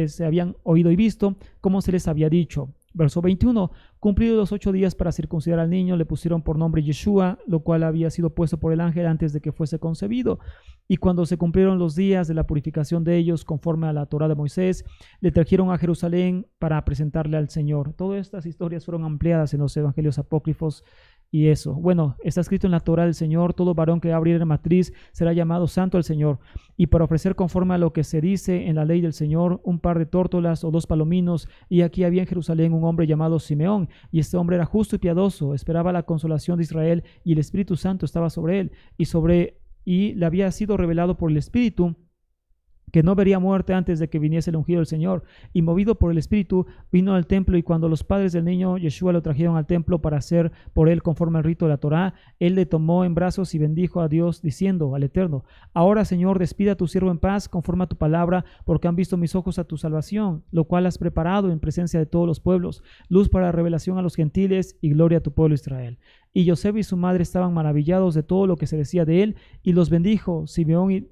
se habían oído y visto, como se les había dicho. Verso 21. Cumplidos los 8 días para circuncidar al niño, le pusieron por nombre Yeshua, lo cual había sido puesto por el ángel antes de que fuese concebido. Y cuando se cumplieron los días de la purificación de ellos, conforme a la Torá de Moisés, le trajeron a Jerusalén para presentarle al Señor. Todas estas historias fueron ampliadas en los evangelios apócrifos. Y eso, bueno, está escrito en la Torá del Señor: todo varón que abriere matriz será llamado santo al Señor. Y para ofrecer conforme a lo que se dice en la ley del Señor, un par de tórtolas o 2 palominos. Y aquí había en Jerusalén un hombre llamado Simeón, y este hombre era justo y piadoso, esperaba la consolación de Israel, y el Espíritu Santo estaba sobre él, y le había sido revelado por el Espíritu que no vería muerte antes de que viniese el ungido del Señor. Y movido por el Espíritu, vino al templo, y cuando los padres del niño Yeshua lo trajeron al templo para hacer por él conforme al rito de la Torá, él le tomó en brazos y bendijo a Dios, diciendo al Eterno: ahora, Señor, despida a tu siervo en paz, conforme a tu palabra, porque han visto mis ojos a tu salvación, lo cual has preparado en presencia de todos los pueblos, luz para revelación a los gentiles y gloria a tu pueblo Israel. Y José y su madre estaban maravillados de todo lo que se decía de él, y los bendijo Simeón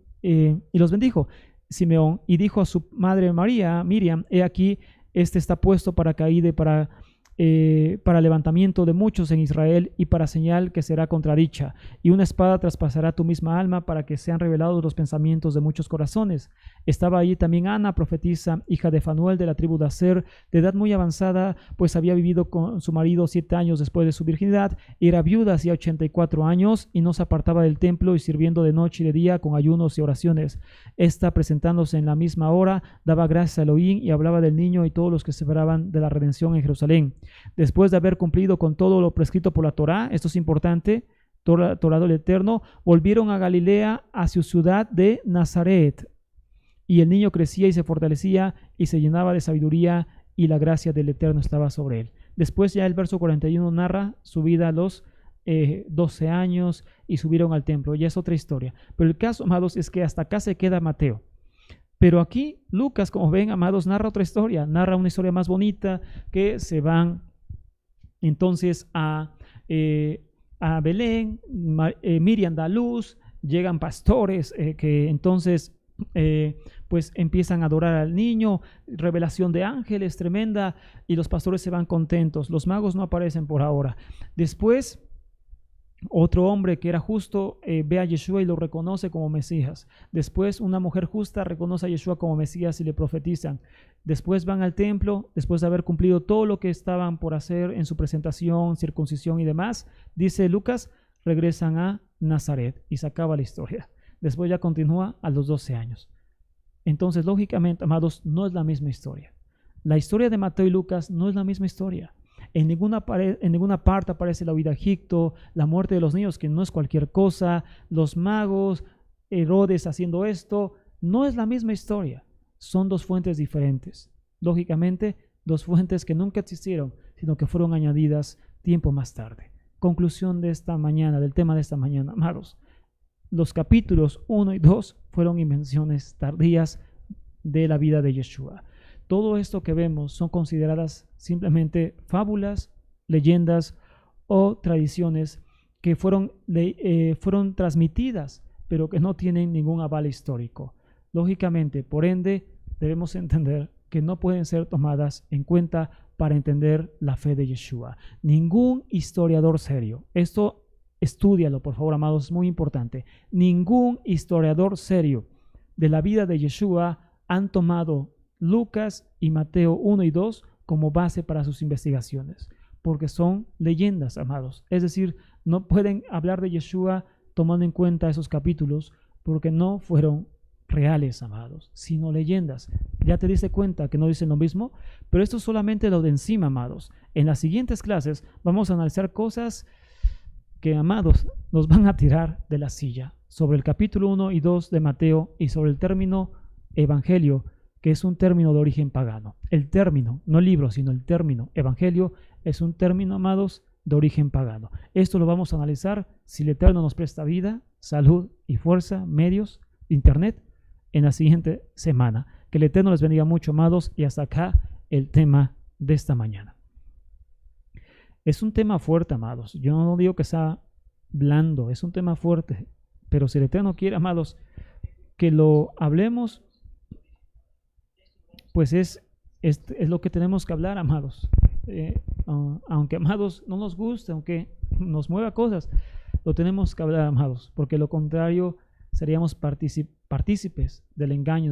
Simeón, y dijo a su madre María, Miriam: he aquí, este está puesto para caída y para levantamiento de muchos en Israel, y para señal que será contradicha, y una espada traspasará tu misma alma, para que sean revelados los pensamientos de muchos corazones. Estaba allí también Ana, profetisa, hija de Fanuel, de la tribu de Aser, de edad muy avanzada, pues había vivido con su marido 7 años después de su virginidad, y era viuda hacía 84 años, y no se apartaba del templo, y sirviendo de noche y de día con ayunos y oraciones. Esta, presentándose en la misma hora, daba gracias a Elohim, y hablaba del niño y todos los que se esperaban de la redención en Jerusalén. Después de haber cumplido con todo lo prescrito por la Torá, esto es importante, Torá del Eterno, volvieron a Galilea, a su ciudad de Nazaret. Y el niño crecía y se fortalecía y se llenaba de sabiduría, y la gracia del Eterno estaba sobre él. Después ya el verso 41 narra su vida a los 12 años y subieron al templo. Ya es otra historia. Pero el caso, amados, es que hasta acá se queda Mateo. Pero aquí Lucas, como ven, amados, narra otra historia. Narra una historia más bonita, que se van entonces a Belén. Miriam da luz, llegan pastores que entonces pues empiezan a adorar al niño, revelación de ángeles tremenda, y los pastores se van contentos. Los magos no aparecen por ahora. Después, otro hombre que era justo ve a Yeshua y lo reconoce como Mesías. Después, una mujer justa reconoce a Yeshua como Mesías y le profetizan. Después van al templo, después de haber cumplido todo lo que estaban por hacer en su presentación, circuncisión y demás, dice Lucas, regresan a Nazaret, y se acaba la historia. Después ya continúa a los 12 años. Entonces, lógicamente, amados, no es la misma historia. La historia de Mateo y Lucas no es la misma historia. En ninguna parte aparece la huida a Egipto, la muerte de los niños, que no es cualquier cosa, los magos, Herodes haciendo esto. No es la misma historia. Son dos fuentes diferentes. Lógicamente, dos fuentes que nunca existieron, sino que fueron añadidas tiempo más tarde. Conclusión de esta mañana, del tema de esta mañana, amados. Los capítulos 1 y 2 fueron invenciones tardías de la vida de Yeshua. Todo esto que vemos son consideradas simplemente fábulas, leyendas o tradiciones que fueron transmitidas, pero que no tienen ningún aval histórico. Lógicamente, por ende, debemos entender que no pueden ser tomadas en cuenta para entender la fe de Yeshua. Ningún historiador serio, esto estúdialo por favor, amados, es muy importante. Ningún historiador serio de la vida de Yeshua han tomado Lucas y Mateo 1 y 2 como base para sus investigaciones, porque son leyendas, amados. Es decir, no pueden hablar de Yeshua tomando en cuenta esos capítulos porque no fueron reales, amados, sino leyendas. Ya te diste cuenta que no dicen lo mismo, pero esto es solamente lo de encima, amados. En las siguientes clases vamos a analizar cosas que, amados, nos van a tirar de la silla sobre el capítulo 1 y 2 de Mateo y sobre el término evangelio, que es un término de origen pagano. El término, no el libro, sino el término evangelio es un término, amados, de origen pagano. Esto lo vamos a analizar si el Eterno nos presta vida, salud y fuerza, medios, internet, en la siguiente semana. Que el Eterno les bendiga mucho, amados, y hasta acá el tema de esta mañana. Es un tema fuerte, amados. Yo no digo que sea blando, es un tema fuerte, pero si el Eterno quiere, amados, que lo hablemos, pues es lo que tenemos que hablar, amados. Aunque, amados, no nos guste, aunque nos mueva cosas, lo tenemos que hablar, amados, porque lo contrario seríamos partícipes del engaño